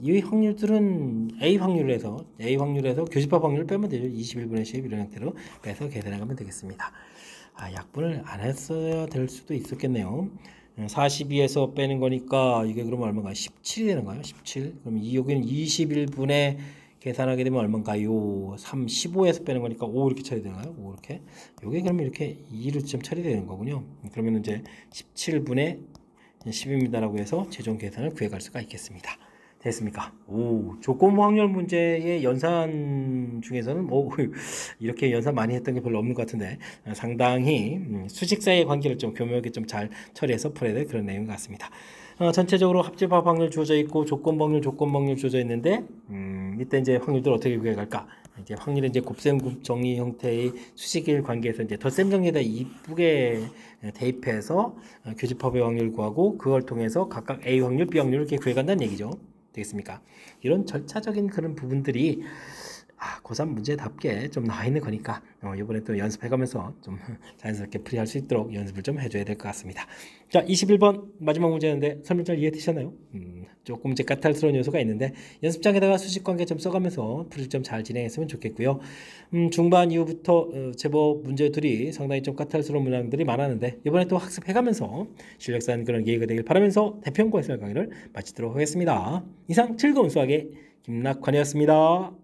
이 확률들은 A 확률에서 교집합 확률을 빼면 되죠. 21분의 10 이런 형태로 빼서 계산하면 되겠습니다. 약분을 안 했어야 될 수도 있었겠네요. 42에서 빼는 거니까 이게 그러면 얼마인가요? 17이 되는가요? 17. 그럼 여기는 21분에 계산하게 되면 얼마인가요? 15에서 빼는 거니까 5 이렇게 처리되나요? 5 이렇게. 요게 그러면 이렇게 2로 좀 처리되는 거군요. 그러면 이제 17분의 10입니다라고 해서 최종 계산을 구해갈 수가 있겠습니다. 됐습니까? 조건 확률 문제의 연산 중에서는 이렇게 연산 많이 했던 게 별로 없는 것 같은데 상당히 수직 사이의 관계를 좀 교묘하게 좀 잘 처리해서 풀어야 될 그런 내용 같습니다. 전체적으로 합집합 확률 주어져 있고 조건 확률 주어져 있는데 이때 이제 확률들 어떻게 구해갈까? 이제 확률은 이제 곱셈 정리 형태의 수직일 관계에서 이제 덧셈 정리에다 이쁘게 대입해서 교집합의 확률 구하고 그걸 통해서 각각 A 확률, B 확률을 이렇게 구해간다는 얘기죠. 되겠습니까? 이런 절차적인 그런 부분들이 고3 문제답게 좀 나와 있는 거니까 이번에 또 연습해가면서 좀 자연스럽게 풀이할 수 있도록 연습을 좀 해줘야 될 것 같습니다. 자, 21번 마지막 문제였는데 설명 잘 이해되셨나요? 조금 이제 까탈스러운 요소가 있는데 연습장에다가 수직관계 좀 써가면서 풀이 좀 잘 진행했으면 좋겠고요. 중반 이후부터 제법 문제들이 상당히 좀 까탈스러운 문항들이 많았는데 이번에 또 학습해가면서 실력 쌓는 그런 기회가 되길 바라면서 대평가에서 강의를 마치도록 하겠습니다. 이상 즐거운 수학의 김낙환이었습니다.